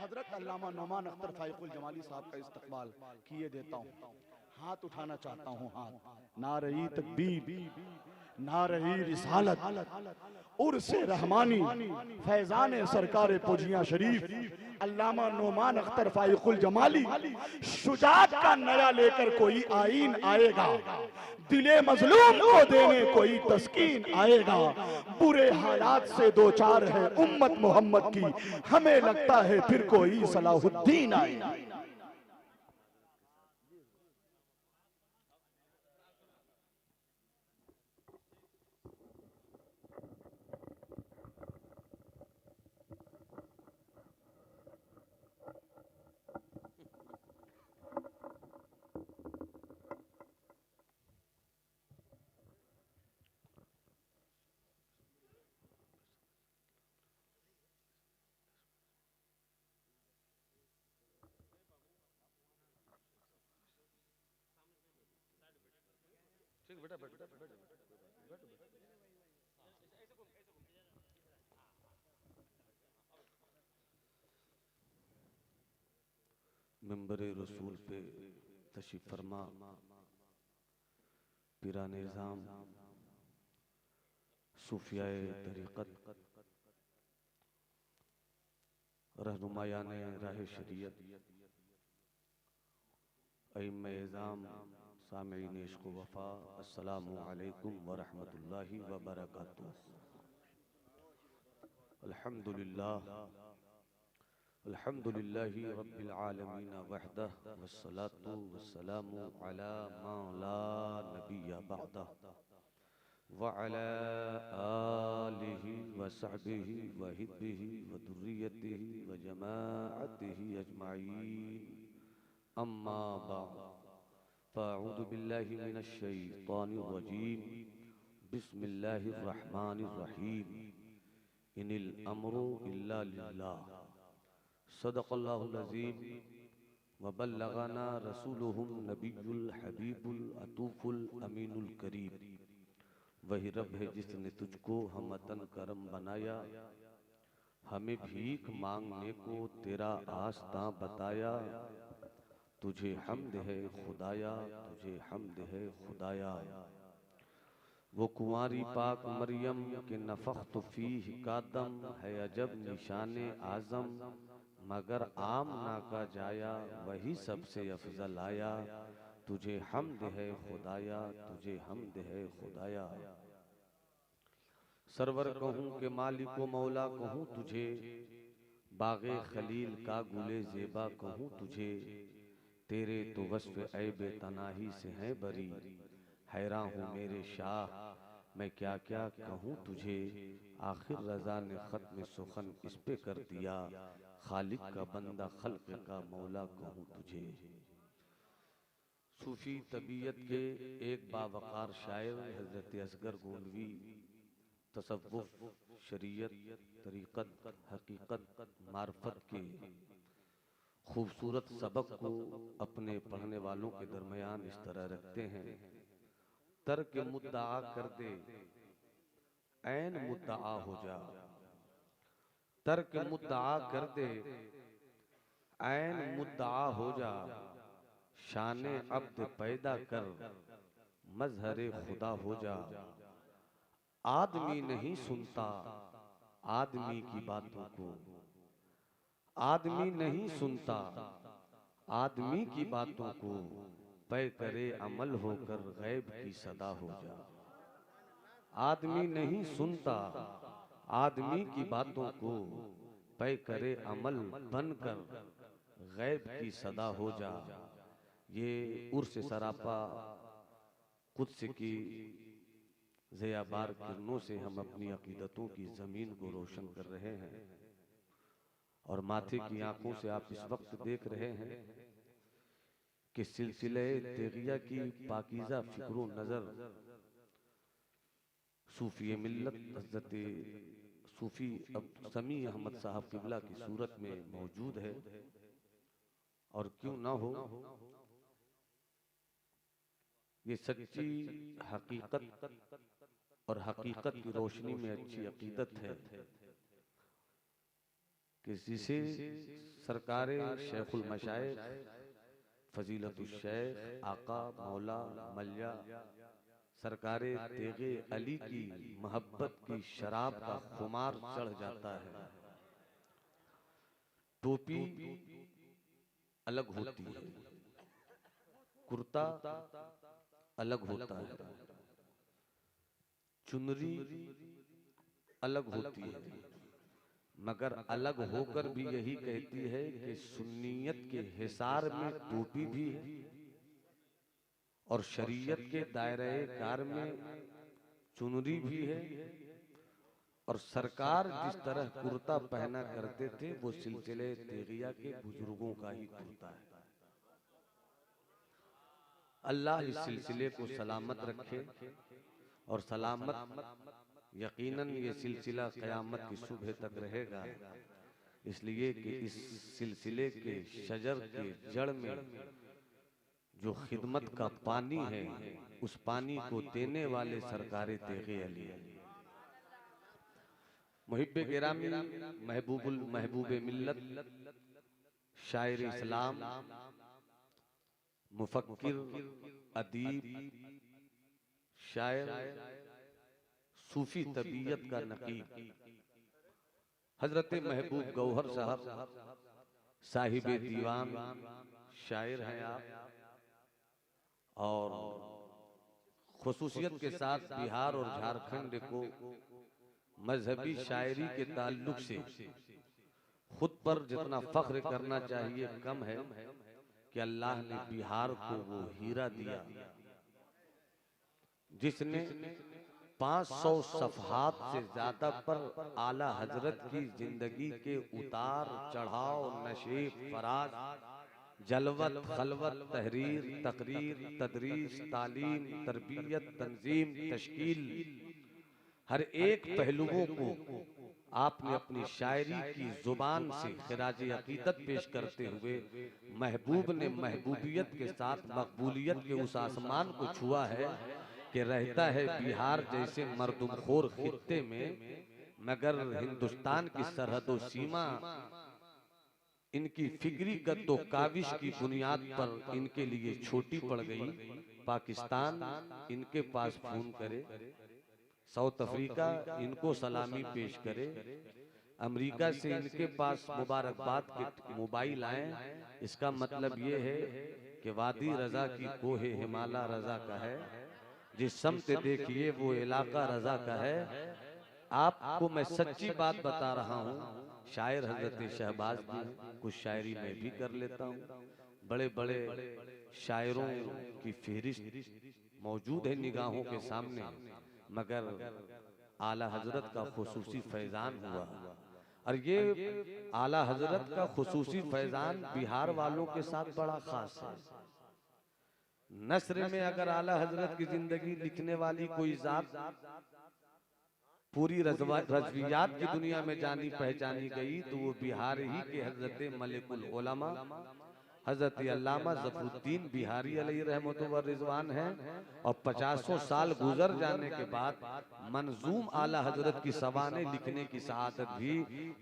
हजरत अल्लामा नौमान अख्तर फाइकुल जमाली साहब का इस्तकबाल किए देता हूँ। हाथ उठाना चाहता हूँ, हाथ। नारे तकबीर, नारे रिसालत, उर्से रहमानी, फैजान सरकार पुजिया शरीफ, अल्लामा नौमान अख्तर फाइकुल जमाली। शुजात का नया लेकर कोई आईन आएगा, दिले मजलूम को देने कोई तस्कीन आएगा। बुरे हालात से दो चार है उम्मत मोहम्मद की, हमें लगता है फिर कोई सलाहुद्दीन आएगा। ठीक बेटा, बैठ बैठ बैठ बैठ। मिंबर रसूल पे तशरीफ फरमा पीरा निज़ाम सूफियाए तरीक़त रहनुमायाने राह शरीयत अइम्मे इज़ाम सामीईन इश्क़ व वफ़ा, अस्सलामु अलैकुम व रहमतुल्लाहि व बरकातुहू। अल्हम्दुलिल्लाह अल्हम्दुलिल्लाहि रब्बिल आलमीन वहदह वस्सलातु वस्सलामु अला मा ला नबिय्य बअदह व अला आलिहि व सहबिहि व हिब्बिहि व दुर्रियतिहि व जमाअतिहि अजमाईन, अम्मा बअद। फ़अऊज़ु बिल्लाहि मिनश शैतानिर रजीम, बिस्मिल्लाहिर रहमानिर रहीम। इनिल अम्रु इल्ला लिल्लाह, सदक़ल्लाहुल अज़ीम व बल्लगना रसूलुहुन नबियुल हबीबुल अतूफुल अमीनुल करीम। वही रब है जिसने तुझको हम वतन करम बनाया, हमें भीख मांगने को तेरा आस्तां बताया। तुझे हम्द है खुदाया, तुझे हम्द है खुदाया। वो कुंवारी पाक मरियम के नफ़ख्तु फीह का दम है अजब निशाने आज़म, मगर आमना का जाया वही सबसे अफजल आया। तुझे हम्द है खुदाया, तुझे हम्द है खुदाया। सरवर कहूँ के मालिक व मौला कहूँ तुझे, बाग़े खलील का गुले ज़ेबा कहूँ तुझे। तेरे तो वस्फ़ ऐबे तनाही से हैं बरी, हैरान हूँ मेरे शाह मैं क्या क्या कहूँ तुझे। आखिर रज़ा ने ख़त्म सुखन इस पे कर दिया, खालिक का बंदा खल्क़ का मौला कहूँ तुझे। सूफी तबीयत के एक बावकार शायर हज़रत असगर गोंदवी तसव्वुफ़, शरीयत, तरीक़त, हकीकत, मार्फत के खूबसूरत सबक को अपने पढ़ने वालों के दरमियान इस तरह रखते हैं। तर्क मुद्दआ कर दे ऐन मुद्दआ हो जा, तर्क मुद्दआ कर दे ऐन मुद्दआ हो जा। शाने अब्द पैदा कर मजहरे खुदा हो जा। आदमी नहीं सुनता आदमी की बातों को, आदमी नहीं सुनता आदमी की बातों को। पे करे अमल होकर गैब की सदा हो जा। आदमी नहीं सुनता आदमी की बातों को, पे करे अमल बनकर गैब की सदा हो जा। ये उर्स सरापा कुद्स की ज़ियाबार किरणों से हम अपनी अकीदतों की ज़मीन को रोशन कर रहे हैं। और माथे की आंखों से आप इस वक्त देख रहे हैं कि सिलसिले तेगिया की पाकीज़ा फिक्रो नज़र सूफी मिल्लत हज़रत सूफी अब समी अहमद साहब किबला की सूरत में मौजूद है। और क्यों ना हो, ये सच्ची हकीकत और हकीकत की रोशनी में अच्छी अकीदत है। कि जिसे सरकारे शेखुल मशाइख फजीलतुल शेख आका मौला मल्ला सरकारे तेगे अली की मोहब्बत की शराब का खुमार चढ़ जाता है। टोपी अलग होती है, कुर्ता अलग होता है, चुनरी अलग होती है, मगर अलग होकर भी यही कहती है कि सुन्नियत के हिसार में टोपी भी है और शरीयत के दायरे कार में चुनरी भी है। और सरकार जिस तरह कुर्ता पहना करते थे वो सिलसिले तेगिया के बुजुर्गों का ही कुर्ता है। अल्लाह इस सिलसिले को सलामत रखे और सलामत यकीनन ये सिलसिला क़यामत की सुबह तक रहेगा, इसलिए कि इस सिलसिले के शजर के जड़ में जो खिदमत का पानी है उस पानी को देने वाले सरकारे तेगे अली मुहिब्बे गिरामी महबूबे मिल्लत शायर इस्लाम मुफक्किर अदीब शायर सूफी तबीयत का नकीब हजरत महबूब गौहर साहब साहिबे दीवान शायर हैं आप। और खुसूसियत के साथ बिहार और झारखंड को मजहबी शायरी के ताल्लुक से खुद पर जितना फख्र करना चाहिए कम है कि अल्लाह ने बिहार को वो हीरा दिया जिसने 500 सफहात से ज्यादा पर आला हजरत की जिंदगी के उतार चढ़ाव नशेब फराज जलवत खलवत तहरीर तकरीर तदरीस तालीम तरबियत तंजीम तश्कील हर एक पहलुओं को आपने अपनी शायरी की जुबान से खिराज अकीदत पेश करते हुए महबूब ने महबूबियत के साथ मकबूलियत के उस आसमान को छुआ है कि रहता है बिहार जैसे मर्दुमखोर खित्ते में, मगर हिंदुस्तान की सरहदों सीमा इनकी फिक्री गद्दो काविश की बुनियाद पर इनके लिए छोटी पड़ गई। पाकिस्तान इनके पास फोन करे, साउथ अफ्रीका इनको सलामी पेश करे, अमेरिका से इनके पास मुबारकबाद के मोबाइल आए। इसका मतलब ये है कि वादी रजा की कोहे हिमालय रजा का है, जिस समत देखिए वो इलाका रजा का है। आपको मैं सच्ची बात बता रहा हूँ, शायर हजरत शहबाज भी हैं, कुछ शायरी मैं भी कर लेता हूँ। बड़े बड़े शायरों की फहरिस्त मौजूद है निगाहों के सामने, मगर आला हजरत का खुसूसी फैजान हुआ। और ये आला हजरत का खुसूसी फैजान बिहार वालों के साथ बड़ा खास है। नस्र में अगर आला हजरत की जिंदगी लिखने वाली कोई जात पूरी रजवियात की दुनिया में जानी पहचानी गई तो वो बिहार ही के हजरत मलिकुल उलमा हजरत अल्लामा ज़फरुद्दीन बिहारी अलैहि रहमत व रिजवान हैं। और 50 साल गुजर जाने के बाद मंजूम आला हजरत की सवाने लिखने की सआदत भी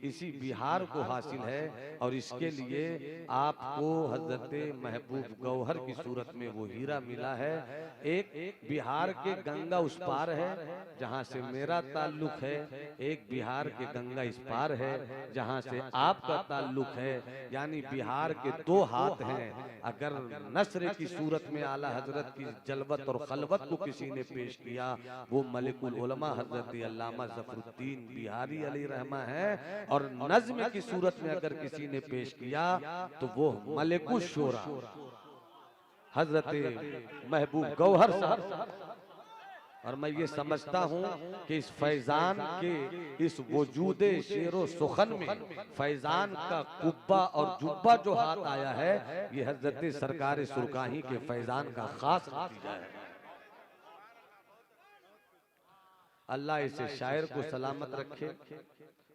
इसी बिहार को हासिल है। और इसके लिए आपको हजरत महबूब गौहर की सूरत में वो हीरा मिला है। एक बिहार के गंगा उस पार है जहाँ से मेरा ताल्लुक है, एक बिहार के गंगा इस पार है जहाँ से आपका ताल्लुक है। यानी बिहार के दो हाथ हैं। अगर नस्र की सूरत में आला हजरत की जलवत और खलवत को किसी ने पेश किया वो मलिकुल उलमा हजरत अल्लामा ज़फरुद्दीन बिहारी अलैहि रहमा है। और नज़्म की सूरत में अगर किसी ने पेश किया तो वो मलिकुल शोरा हजरत महबूब गौहर साहब। और मैं ये समझता हूँ कि इस फैजान के इस वजूदे शेरो सुखन में फैजान का कुब्बा और जुब्बा जो हाथ आया है ये हजरत सरकार सुरकाही के फैजान का खास नतीजा है। अल्लाह इसे शायर को सलामत रखे,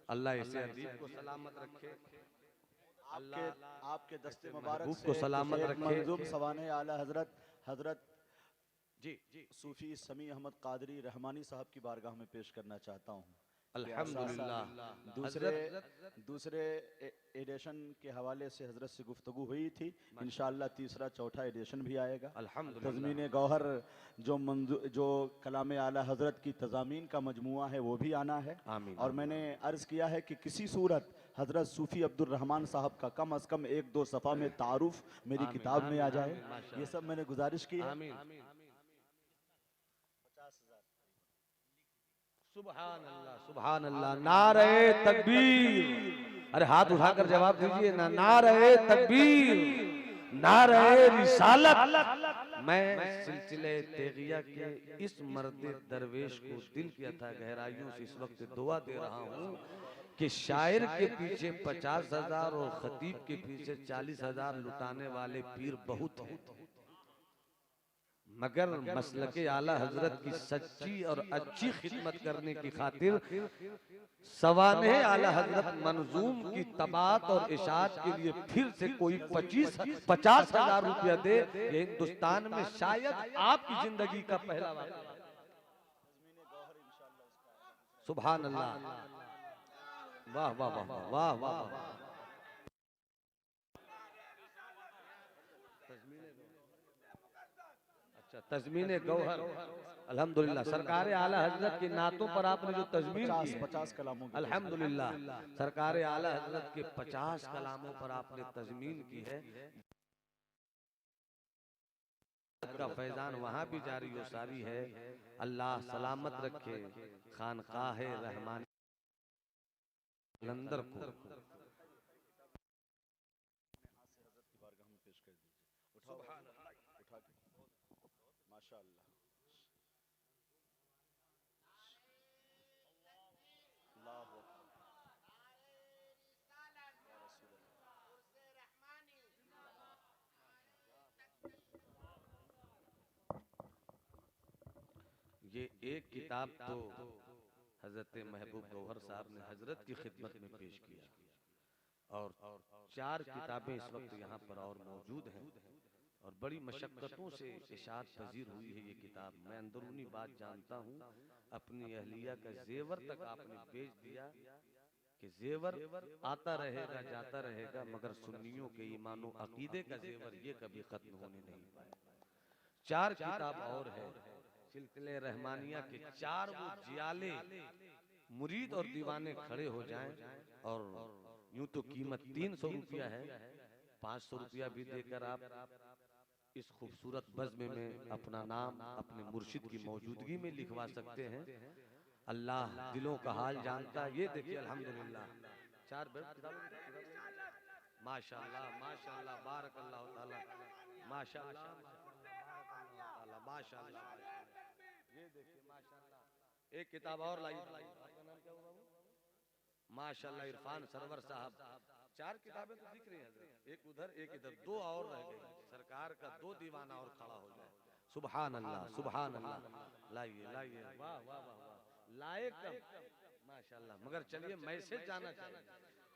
अल्लाह इसे अदीब को सलामत रखे, आपके दस्ते मुबारक को सलामत रखे। मंजूम सवाने आला हजरत जी सूफी समी अहमद कादरी रहमानी साहब की बारगाह में पेश करना चाहता हूँ। अल्हम्दुलिल्लाह। दूसरे दूसरे एडिशन के हवाले से हजरत से गुफ्तगू हुई थी, इंशाअल्लाह तीसरा चौथा एडिशन भी आएगा। अल्हम्दुलिल्लाह। तज़मीन गौहर जो कलाम आला हजरत की तज़ामीन का मजमुआ है वो भी आना है। आमीन। और मैंने अर्ज़ किया है कि किसी सूरत हजरत सूफ़ी अब्दुल रहमान साहब का कम अज़ कम 1-2 सफ़ा में तारुफ मेरी किताब में आ जाए, ये सब मैंने गुजारिश की है। आमीन। सुभान अल्लाह, सुभान अल्लाह। नारे तकबीर। अरे हाथ उठाकर जवाब दीजिए ना। नारे तकबीर, नारे रिसालत। मैं सिलसिले तेगिया के इस मर्द दरवेश को दिल की अथाह गहराइयों से इस वक्त दुआ दे रहा हूँ कि शायर के पीछे 50,000 और खतीब के पीछे 40,000 लुटाने वाले पीर बहुत हैं, मगर मसलके आला हजरत की सच्ची और अच्छी खिदमत करने की खातिर सवाने आला हजरत मंजूम की तबात और इशात के लिए फिर से कोई 50,000 रुपया दे, ये हिंदुस्तान में शायद आपकी जिंदगी का पहला वाक़या है। सुभान अल्लाह। वाह वाह वाह वाह वाह वाह। तज़मीने गौहर, अल्हम्दुलिल्लाह। सरकार आला हजरत की नातों पर आपने जो तज़मीन की, 50 कलामों की अल्हम्दुलिल्लाह। सरकार आला हजरत के 50 कलामों पर आपने तज़मीन की है। का फैजान वहाँ भी जारी व सारी है। अल्लाह सलामत रखे खानकाह रहमान लंदर को। ये एक किताब तो हजरत महबूब गौहर साहब ने हजरत की खिदमत में पेश किया, और 4 किताबें इस वक्त यहाँ पर और मौजूद हैं, और बड़ी मशक्क़तों से इशात पजीर हुई है ये किताब। मैं अंदरूनी बात जानता हूँ, अपनी अहलिया का जेवर तक आपने बेच दिया कि जेवर आता रहेगा जाता रहेगा, मगर सुन्नियों के ईमानो अकीदे का जेवर ये कभी खत्म होने नहीं पाए। 4 किताब और है सिलसिले रहमानिया के। 4 वो जियाले मुरीद और दीवाने खड़े हो जाएं, और यूं तो कीमत 300 रुपया है, 500 रुपया भी देकर आप इस खूबसूरत बज़्म में अपना नाम अपने मुर्शिद की मौजूदगी में लिखवा सकते हैं। अल्लाह दिलों का हाल जानता है। ये देखिए अल्हम्दुलिल्लाह 4 माशाअल्लाह माशाअल्लाह बारकल्लाहु ताला माशाअल्लाह माशाअल्लाह। ये देखिए माशाअल्लाह। एक किताब और लाई, आपका नाम क्या हुआ? माशाअल्लाह इरफान सरवर साहब। 4 किताबें तो दिख रही हैं, एक उधर एक इधर, 2 और रह गई। सरकार का 2 दीवाना और खड़ा हो जाए। सुभान अल्लाह सुभान अल्लाह। लाइए लाइए, वाह वाह वाह वाह, लाए कम माशाअल्लाह। मगर चलिए मैसेज जाना चाहिए।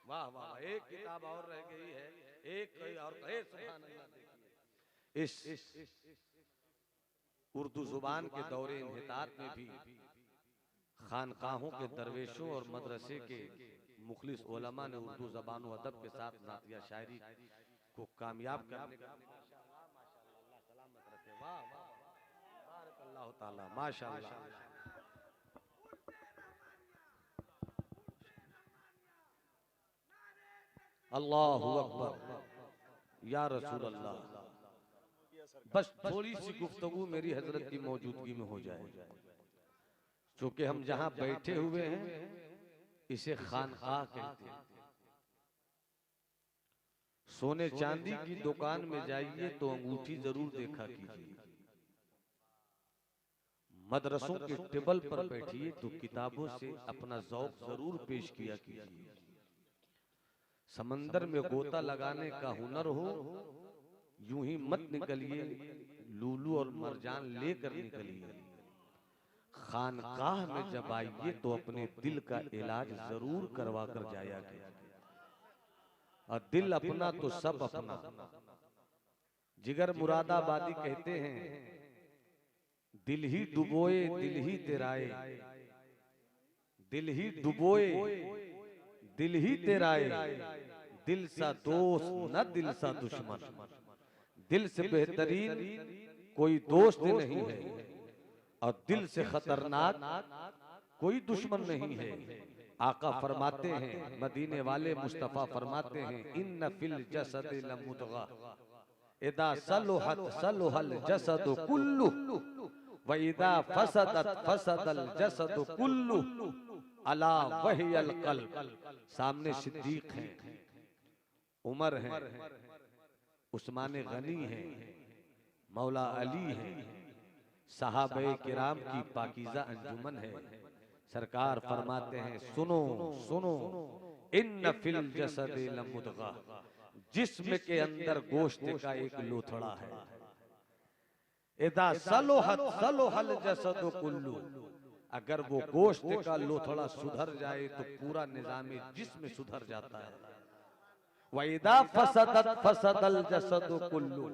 वाह वाह, एक किताब और रह गई है, एक कोई और कहे सुभान अल्लाह। देखिए इस उर्दू जुबान के दौरे इन्हितात में भी खानकाहों के दरवेशों और मदरसे के मुखलिस उलमा ने उर्दू ज़बान व अदब के साथ नातिया शायरी को कामयाब करने का माशाअल्लाह। अल्लाहु अकबर या रसूल अल्लाह। बस थोड़ी सी गुफ्तगू मेरी हजरत की मौजूदगी में हो जाए, क्योंकि हम जहां बैठे हुए हैं इसे खानकाह कहते हैं। सोने चांदी की दुकान में जाइए तो अंगूठी जरूर देखा कीजिए, मदरसों के टेबल पर बैठिए तो किताबों से अपना ज़ौक़ जरूर पेश किया कीजिए। समंदर में गोता लगाने का हुनर हो, यूं ही मत निकलिए, लूलू और मरजान लेकर निकलिए। खानकाह में जब आइए तो अपने दिल का इलाज जरूर करवा कर जाया कीजिए। और दिल अपना तो सब अपना। जिगर मुरादाबादी कहते हैं, दिल ही डुबोए दिल ही तेराए, दिल ही डुबोए दिल ही तेराए, दिल सा दोस्त न दिल सा दुश्मन। दिल से बेहतरीन कोई दोस्त नहीं है और दिल से खतरनाक कोई दुश्मन नहीं है। आका फरमाते हैं, मदीने वाले मुस्तफा फरमाते हैं, इन्न फिल जसद लमुदगा इदा सलुहत सलुहल जसद कुल्लु व इदा फसदत फसदल जसद कुल्लु अला वहियल कल्ब। सामने सिद्दीक हैं, उमर हैं, उस्मान गनी हैं, मौला अली हैं, सहाबे किराम की पाकीज़ा अंजुमन है। सरकार फरमाते हैं, सुनो सुनो, इन्न फिल जसद लमुदगा, जिस्म के अंदर गोश्त का एक लोथड़ा है। इदा सलोहत सलोहल जसद कुल्लू, अगर वो गोश्त का लोथड़ा सुधर जाए तो पूरा निजाम जिस्म सुधर जाता है। वइदा फसदत फसदल जसद कुल्लू,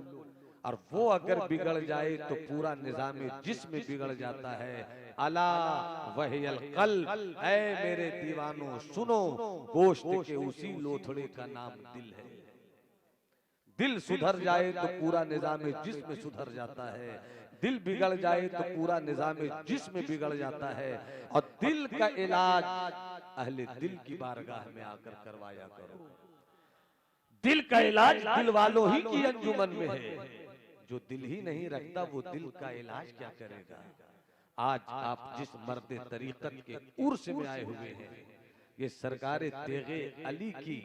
और वो अगर बिगड़ जाए तो पूरा निजाम जिस्म बिगड़ जाता है। अला वहियल कल्ब, ऐ मेरे दीवानों सुनो, गोश्त के उसी लोथड़े का नाम दिल है। दिल सुधर जाए तो पूरा निजाम जिस्म सुधर जाता है, दिल बिगड़ जाए तो पूरा निजाम जिस्म बिगड़ जाता है। और दिल का इलाज अहले दिल की बारगाह में आकर करवाया करो। दिल का इलाज दिल वालों ही की अंजुमन में है। जो दिल ही नहीं रखता वो दिल का इलाज क्या करेगा। आज आप जिस मर्द तरीकत के उर्स में आए हुए हैं, ये सरकारे तेगे अली की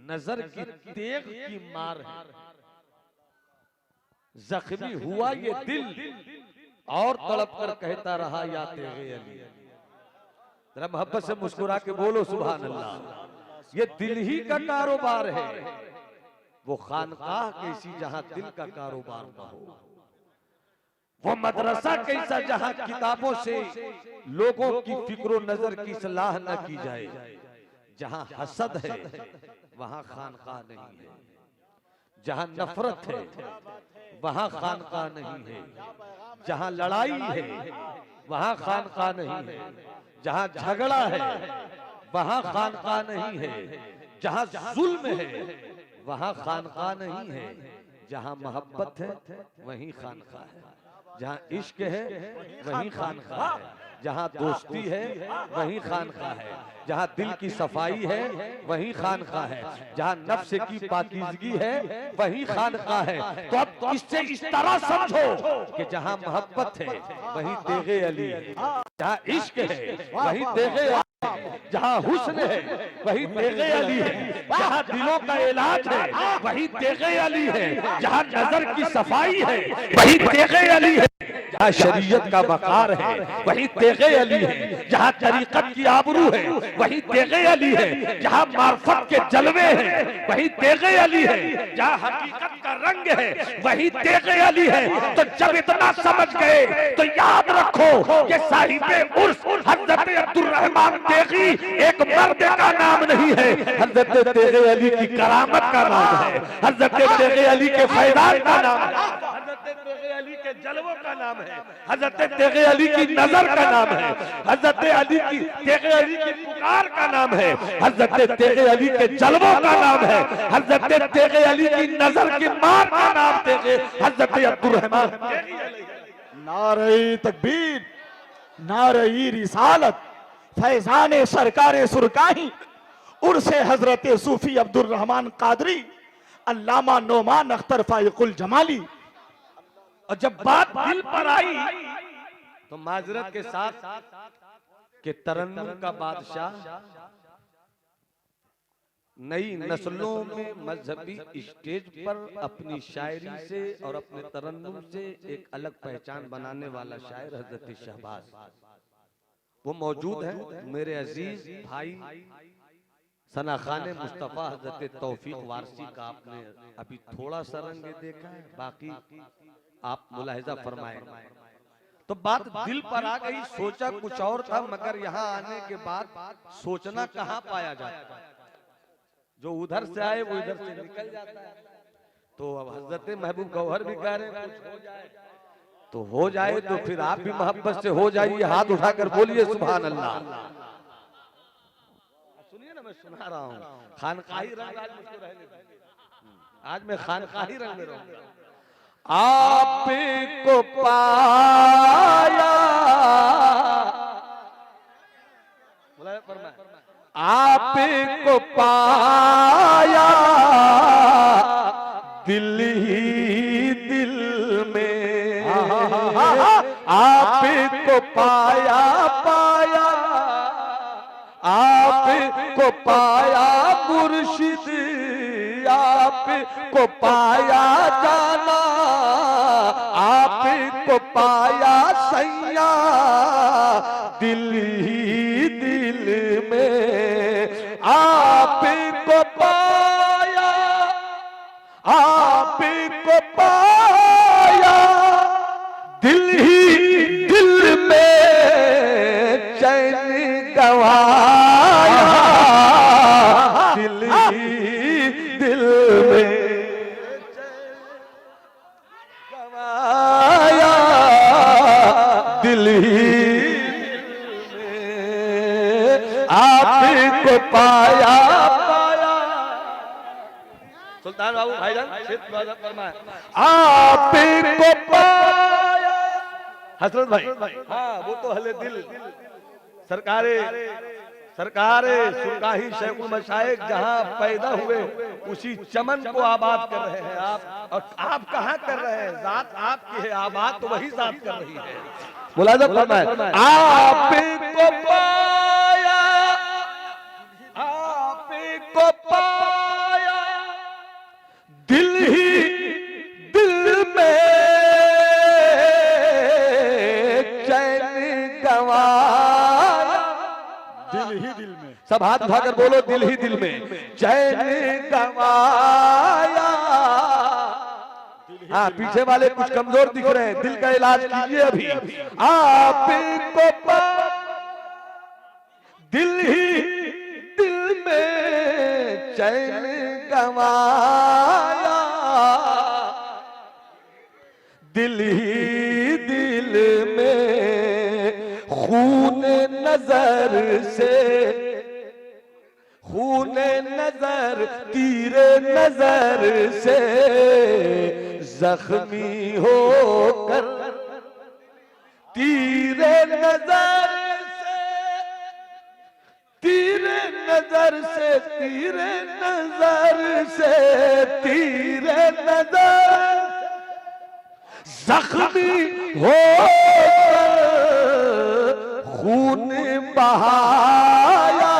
नजर की तेग की मार है। जख्मी हुआ ये दिल और तड़प कर कहता रहा या तेगे अली। जरा मोहब्बत से मुस्कुरा के बोलो सुभान अल्लाह। ये दिल ही का कारोबार है, वो खानकाह कैसी जहां दिल का कारोबार न हो। वो मदरसा कैसा जहां किताबों से लोगों की फिक्रो नजर की सलाह न की जाए। जहां हसद है वहां खानकाह नहीं है, जहां नफरत है वहां खानकाह नहीं है, जहां लड़ाई है वहां खानकाह नहीं है, जहां झगड़ा है वहां खानकाह नहीं है, जहां जुल्म है वहां खानकाह नहीं है, जहां मोहब्बत है वहीं खानकाह है, जहां इश्क है वहीं खानकाह है, जहां दोस्ती है वहीं खानकाह है, जहां दिल की सफाई है वहीं खानकाह है, जहां नफ्स की पाकीज़गी है वहीं खानकाह है। तो अब इससे इस तरह समझो कि जहां मोहब्बत है वहीं तेगे अली है, जहां इश्क है वहीं तेगे अली है, जहां हुस्न है वहीं तेगे अली है, जहां दिलों का इलाज है वहीं तेगे अली है, जहां नजर की सफाई है वहीं तेगे अली है, जहां शरीयत का वकार है वहीं तेगे अली है, जहां तरीकत की आबरू है वहीं तेगे अली है, जहां मार्फत के जलवे हैं वहीं तेगे अली है, जहां हकीकत का रंग है वहीं तेगे अली है। तो जब इतना समझ गए तो याद रखो कि साहिबे उर्स हजरत अब्दुर्रहमान तेगी एक मर्द का नाम नहीं है, हजरत तेगे अली की करामत का नाम है, हजरत तेगे अली के फैजान का नाम है, हजरत तेगे अली के जलवों का नाम है, हजरत तेगे अली की नजर का नाम है, हजरत अली की तेगे अली की पुकार का नाम है, हजरत तेगे अली के जलवों का नाम है, हजरत तेगे अली की नजर की मार का नाम तेगे हजरत अब्दुर्रहमान। नारे तकबीर, नारे रिसालत, फैजान सरकारे सुरकाही, उर्से हजरत सूफी अब्दुर्रहमान कादरी, अल्लामा नोमान अख्तर फाइकुल जमाली। और जब बात दिल पर आई तो माजरत के साथ के तरन्नुम का बादशाह नई नस्लों में मजहबी स्टेज पर अपनी शायरी से और अपने तरन्नुम से एक अलग पहचान बनाने वाला शायर हजरत शहबाज, वो मौजूद है। मेरे अजीज भाई सना खाने मुस्तफा हजरत तौफीक वारसी का आपने अभी थोड़ा सा रंग देखा है, बाकी आप मुलाहिजा फरमाएं। तो बात दिल पर आ गई, सोचा कुछ और था मगर यहाँ आने के बाद सोचना कहाँ पाया जाता है, जो उधर से आए वो इधर से निकल जाता है। तो अब हजरत महबूब गौहर भी कह रहे हैं कुछ हो जाए तो हो जाए, तो फिर आप भी मोहब्बत से हो जाइए, हाथ उठाकर बोलिए सुभान अल्लाह। सुनिए ना, मैं सुना रहा हूँ। खानकाही रंग आज मुझको रहने दो। आज मैं खानकाही रंग में रहूंगा। आपको पाया, बोला फरमाए, आपको पाया दिल ही दिल में, आपको पाया पाया, आपको पाया मुर्शिद, आपको पाया जाना, आपको पाया सैया दिल ही दिल में, आपको पाया, आपको पाया दिल ही दिल में, चैन गवाया दिल ही दिल में, गवाया दिल ही दिल में, आपको पाया पाया। सुल्तान बाबू भाईजान फरमाए, आपको पाया। हसरत भाई, हाँ वो तो हले दिल सरकारे सुरकाही शेखुल मशाइख जहाँ पैदा हुए उसी चमन को आबाद कर रहे हैं आप। और आप कहाँ कर रहे हैं? जात आपकी है, आबाद तो वही जात कर रही है। मुलाज़म फरमाए, आपको पाया, आपको पाया दिल ही दिल में, चैन गवाया दिल ही दिल में। सब हाथ उठाकर बोलो, दिल ही दिल में, चैन गवाया। हाँ, पीछे वाले कुछ कमजोर दिख रहे हैं, दिल का इलाज कीजिए अभी। आपको दिल ही दिल में, चैन गवाया दिल ही दिल में, खून नजर से, खून नजर तीरे नजर से जख्मी होकर, तीरे नजर से, तीरे नजर से, तीरे नजर से, तीरे नजर जख्मी होकर खून बहाया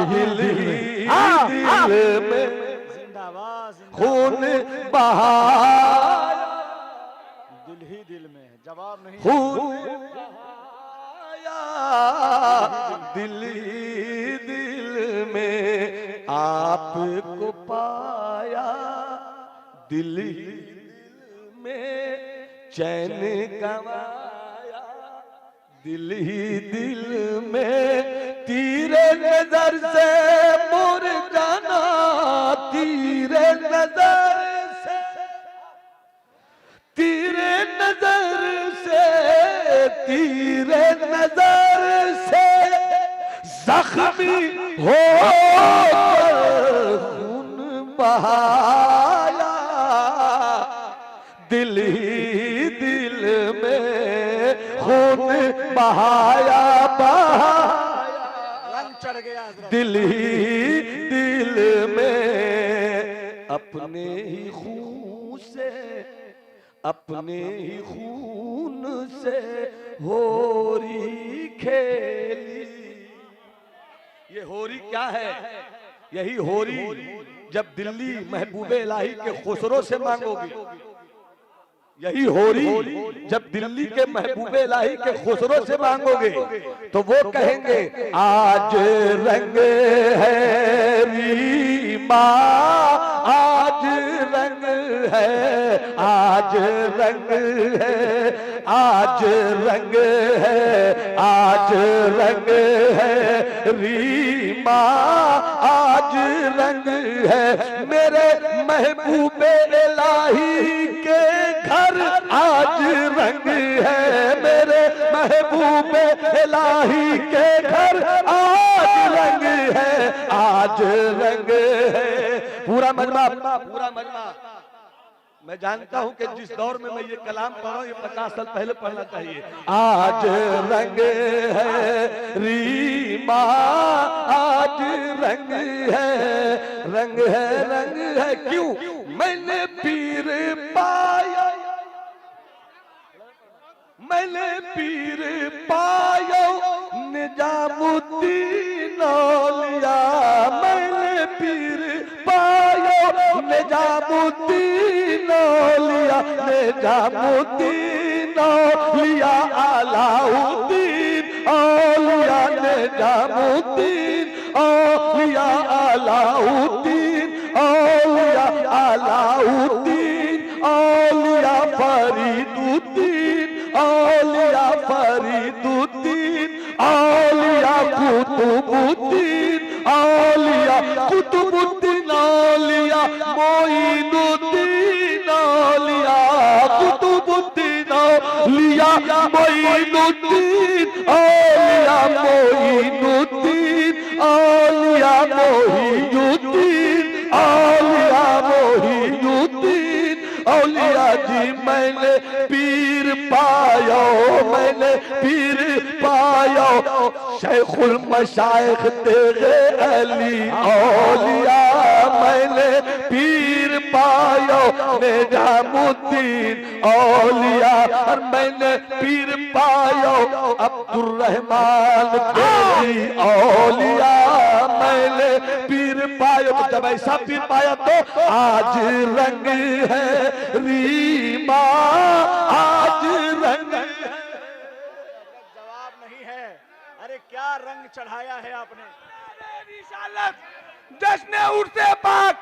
दिल ही दिल में, खून बहाया दिल ही दिल में। जवाब नहीं, खून बहाया दिल ही दिल में, आपको पाया दिल ही दिल में, चैन गवाया दिल ही दिल में, तीरे नजर से मोर जाना, तीरे नजर से, तीरे नजर से, तीरे नजर से जख्मी हो खून बहाया दिल ही दिल में, खून बहाया बहाया रंग चढ़ गया दिल ही दिल में, अपने ही खून से, अपने ही खून से होरी खेली। ये होरी क्या है? यही होरी जब दिल्ली महबूबे इलाही के खुसरो से मांगोगी, यही होरी जब दिल्ली के महबूबे इलाही के खुसरो से मांगोगे तो वो कहेंगे, आज रंग है रीमा, आज रंग है, आज रंग है, आज रंग है, आज रंग है रीमा, आज रंग है मेरे महबूबे इलाही के घर, आज रंग है मेरे महबूबे इलाही के घर, आज रंग आज रंग है। पूरा मजमा, पूरा मजमा। मैं जानता हूं कि जिस दौर में मैं ये कलाम पढ़ रहा हूं, ये 50 साल पहले पढ़ना चाहिए। आज रंग है रीमा, आज रंग है, रंग है, रंग है। क्यों? मैंने पीर पाया, मैंने पीर पाया, निजामुद्दीन औलिया। मैंने पीर पाया, निजामुद्दीन औलिया, निजामुद्दीन औलिया, अलाउद्दीन औलिया, निजामुद्दीन औलिया, अलाउद्दीन औलिया, अलाउद्दीन औलिया, फरीदुद्दीन औलिया, फरीदुद्दीन औलिया, कुतुबुद्दीन औलिया, कुतुबुद्दीन औलिया, मोइनुद्दीन औलिया, कुतुबुद्दीन औलिया, मोइनुद्दीन औलिया, मोइनुद्दीन औलिया, मोहियुद्दीन औलिया, मोहियुद्दीन औलिया जी। मैंने पीर पायो, मैंने पीर पायो, शेखुल मशाइख तेरे अली औलिया। मैंने पीर पायो, निजामुद्दीन औलिया, और मैंने पीर पायो, अब्दुर्रहमान तेरी औलिया। मैंने पीर पायो, तो जब ऐसा पीर पाया तो आज रंग है रीमा, आज रंग है। जवाब नहीं है। अरे क्या रंग चढ़ाया है आपने। जश्न उर्से पाक,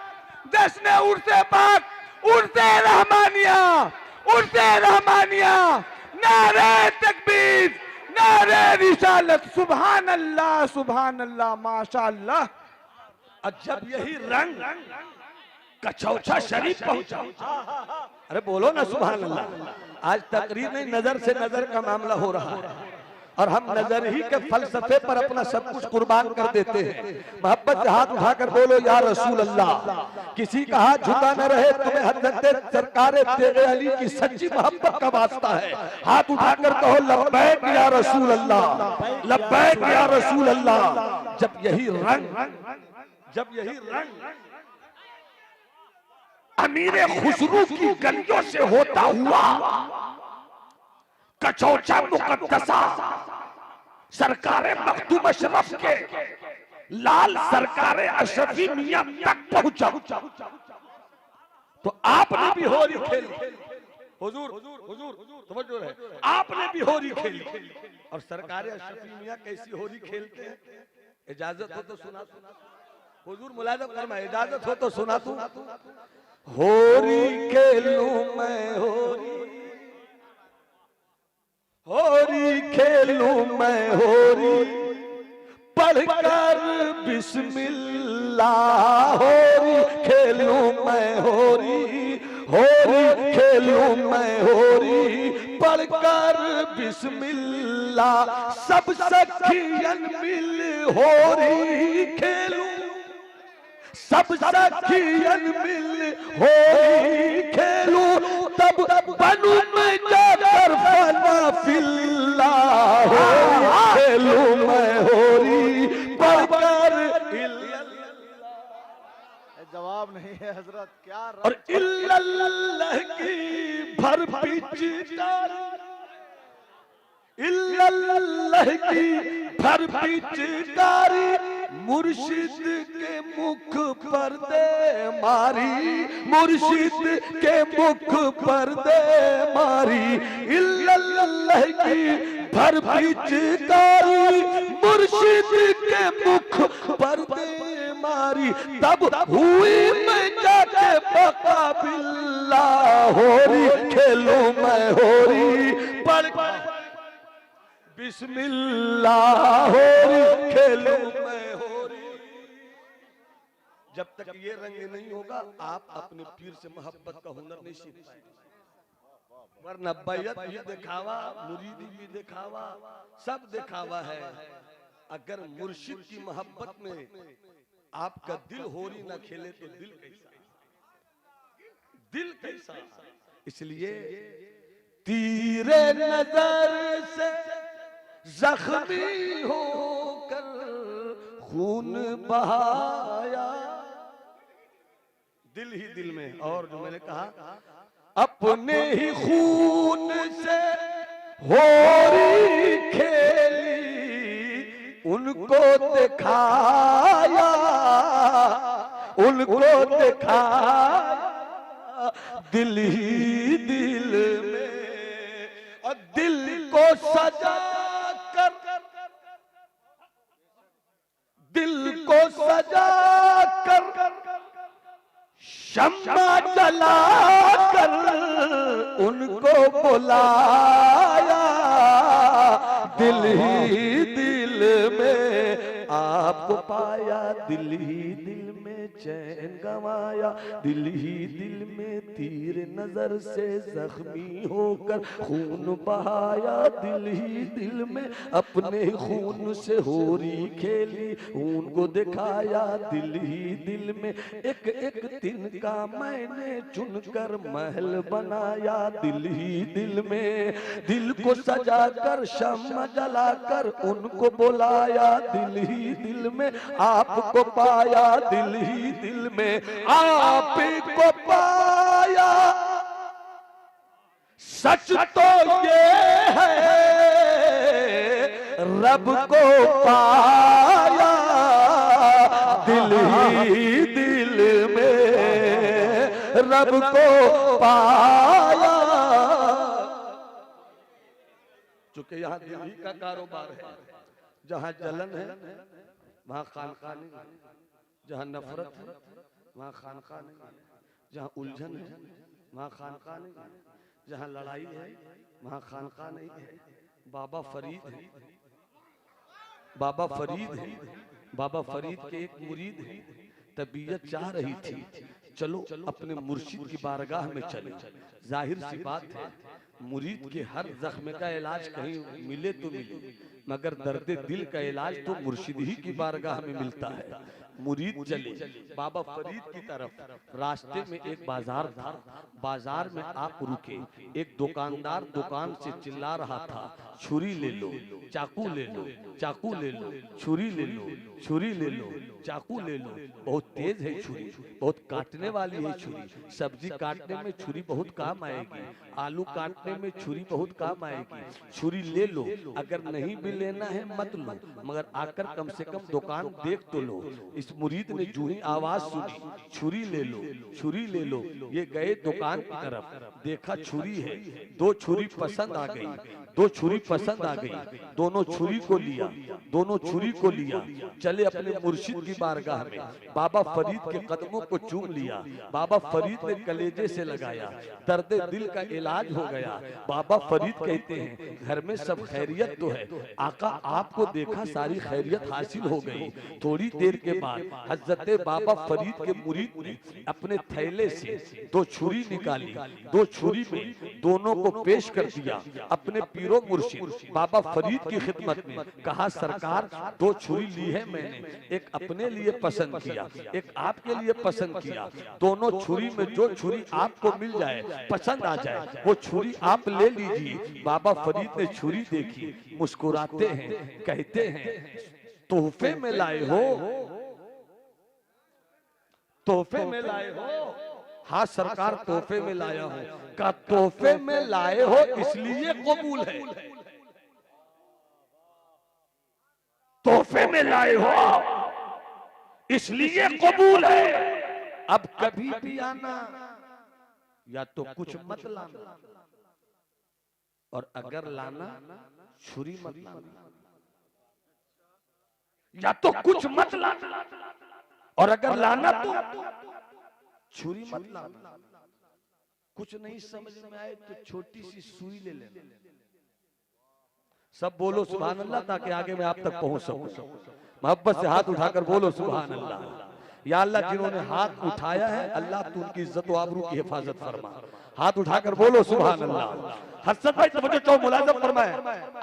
जश्न उर्से पाक, उर्से रहमानिया, उर्से रहमानिया। नारे तकबीर, नारे रिसालत। सुभान अल्लाह, सुभान अल्लाह, माशाअल्लाह। और जब यही रंग कचौचा शरीफ पहुंचा, अरे बोलो ना सुभान अल्लाह। आज तकरीर नहीं, नजर से नजर का मामला हो रहा है, और हम नजर ही के फलसफे पर अपना सब कुछ कुर्बान कर देते हैं। मोहब्बत से हाथ उठाकर बोलो या रसूल अल्लाह। किसी का हाथ झुका न रहे, तुम्हें हजरत सरकार तेरे अली की सच्ची मोहब्बत का वास्ता है। हाथ उठाकर कहो लब्बैक या रसूल अल्लाह, लब्बैक या रसूल अल्लाह। जब यही रंग अमीर खुसरू की गलियों से होता हुआ कचौचा मुकद्दसा सरकार मखदूम अशरफ के लाल सरकार अशरफी मियां तक पहुंचा, तो आपने भी होरी खेली। हुजूर हुजूर समझो रहे, आपने भी होरी खेली। और सरकार अशरफी मियां कैसी होरी खेलते हैं? इजाजत हो तो सुना। हुजूर मुलाज़म फरमा, इजाजत हो तो सुना तू। होरी खेलूं मैं, होरी खेलूं मैं, होरी पढ़कर बिस्मिल्लाह। होरी खेलूं मैं, होरी खेलूं मैं, होरी पढ़कर बिस्मिल्लाह। सब सखियन मिल होरी खेलूं, सब सखियन मिल होरी खेलूं, तब बनूं मैं जाकर फना फिल्लाह। होरी खेलूं मैं, होरी पढ़कर। जवाब नहीं है हजरत। क्या रंग। और इल्लल्लाह की भर पिचकारी, इल्लल्लाह की भर पिचकारी, मुर्शिद के मुख पर दे मारी, मुर्शिद के मुख पर दे मारी। इल्लल्लाह की भर पिचकारी, मुर्शिद के मुख पर दे मारी, तब हुई मैं जाके बका बिल्लाह। होरी खेलूं मैं, होरी पढ़ बिस्मिल्लाह। होरी खेलूं मैं, होरी। जब तक ये रंग नहीं होगा, आप अपने पीर से मोहब्बत का हुनर नहीं सीख पाएंगे। वरना बैयत भी दिखावा, मुरीदी भी दिखावा, सब दिखावा है। अगर मुर्शिद की मोहब्बत में आपका दिल होरी ना खेले तो दिल कैसा, दिल कैसा। इसलिए तीरे नजर से जख्मी होकर खून बहाया, दिल ही दिल में। और जो मैंने कहा अपने ही खून से होरी खेली, उनको दिखाया, उनको दिखाया दिल ही दिल में। और दिल को सजा कर, दिल को सजा कर शम्मा जला कर उनको बुलाया, दिल ही दिल में आपको पाया, दिल ही दिल में चैन गंवाया, दिल ही दिल में तीर नजर से जख्मी होकर खून बहाया, दिल ही दिल में अपने खून से होरी खेली, उनको दिखाया, दिल ही दिल में एक एक तिनका मैंने चुनकर महल बनाया, दिल ही दिल में। दिल को सजा कर शम्मा जलाकर उनको बुलाया, दिल ही दिल में आपको पाया, दिल ही दिल में आप को पाया। सच तो ये है रब को पाया, दिल ही दिल में रब को पाया। चूंकि यहाँ दिल ही का कारोबार है, जहाँ जलन है वहाँ खानखा नहीं, जहाँ नफरत है वहाँ खानखा नहीं, जहाँ उलझन है वहाँ खानखा नहीं, जहाँ लड़ाई है वहाँ खानखा नहीं है। बाबा फरीद है, बाबा फरीद है, बाबा फरीद के एक मुरीद है, तबीयत चाह रही थी चलो अपने मुर्शिद की बारगाह में चले। जाहिर सी बात है मुरीद के हर जख्म का इलाज कहीं मिले तो मिले, मगर दर्द दिल का इलाज तो मुर्शिद ही की बारगाह में मिलता है। मुरीद चले बाबा फरीद की तरफ, रास्ते में एक बाजार था, बाजार में आप रुके, एक दुकानदार दुकान से चिल्ला रहा था छुरी ले लो, चाकू ले लो, चाकू ले लो, छुरी ले लो, छुरी ले लो, चाकू ले लो। बहुत तेज है छुरी, बहुत काटने वाली है छुरी, सब्जी काटने में छुरी बहुत काम आएगी, आलू काटने में छुरी बहुत काम आएगी, छुरी ले लो। अगर नहीं भी लेना है मत लो, मगर आकर कम से कम दुकान देख तो लो। इस मुरीद ने जो ही आवाज सुनी छुरी ले लो, छुरी ले लो, ये गए दुकान की तरफ, देखा छुरी है, दो छुरी पसंद आ गई, दो छुरी पसंद आ गई, दोनों छुरी को लिया, दोनों छुरी को लिया, चले अपने मुर्शिद की बारगाह में, बाबा फरीद के कदमों को चूम लिया, बाबा फरीद ने कलेजे से लगाया, दर्द दिल का इलाज हो गया। बाबा फरीद कहते हैं घर में सब खैरियत तो है, आका आपको देखा सारी खैरियत हासिल हो गई। थोड़ी देर के बाद हजरत बाबा फरीद के मुरीद ने अपने थैले से दो छुरी निकाली, दो छुरी में दोनों को पेश कर दिया अपने पीरो मुर्शिद बाबा फरीद की खिदमत में। कहा सरकार दो छुरी ली है मैंने, एक अपने लिए पसंद किया, एक आपके लिए पसंद किया, दोनों छुरी में जो छुरी आपको मिल जाए पसंद आ जाए वो छुरी आप ले लीजिए। बाबा फरीद ने छुरी देखी, मुस्कुराते हैं, कहते हैं तोहफे में लाए हो, तोहफे में लाए हो। हाँ सरकार तोहफे में लाया हूं। का तोहफे में लाए हो इसलिए कबूल है, तोहफे में लाए हो इसलिए कबूल है। अब कभी भी आना या तो कुछ मत लाना, और अगर लाना छुरी मत लाना, या तो कुछ मत लाना और अगर लाना तो छुरी मत लाना। कुछ नहीं समझ में आए तो छोटी सी सुई ले लेना। सब बोलो सुभान अल्लाह ताकि आगे मैं आप तक पहुंच सकूं। मोहब्बत से हाथ उठाकर बोलो सुभान अल्लाह। या अल्लाह जिन्होंने हाथ उठाया है अल्लाह तू उनकी इज्जत व आबरू की हिफाजत फरमा। हाथ उठाकर बोलो सुभान अल्लाह। हसरत भाई तवज्जो चाहो, मुलाज़म फरमाए,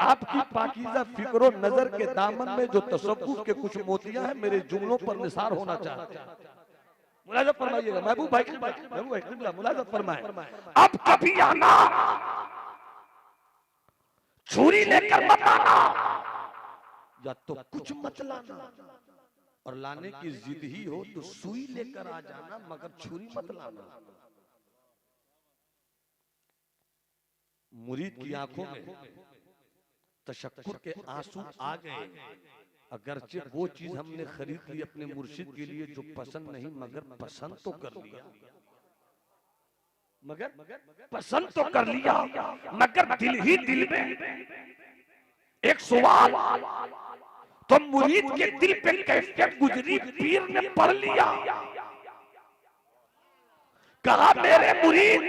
आपकी पाकीज़ा फिक्र और नजर के दामन में जो तसव्वुफ के कुछ मोतियां हैं मेरे जुमलों पर निसार होना चाहते हैं। मुलाज़म फरमाइएगा, महबूब भाई मुलाज़म फरमाए, अब कभी आना छुरी लेकर मत आना, या तो कुछ मत लाना, और लाने की जिद ही हो तो सुई लेकर आ जाना, मगर छुरी मत लाना। मुरीद की आंखों में तशक्कुर के आंसू आ गए, अगरचे वो चीज हमने खरीद ली अपने मुर्शिद के लिए जो पसंद नहीं, मगर पसंद तो कर लिया, मगर दिल ही दिल में एक सवाल तो मुरीद के दिल पे कैफियत गुजरी, पीर ने पढ़ लिया। कहा मेरे मुरीद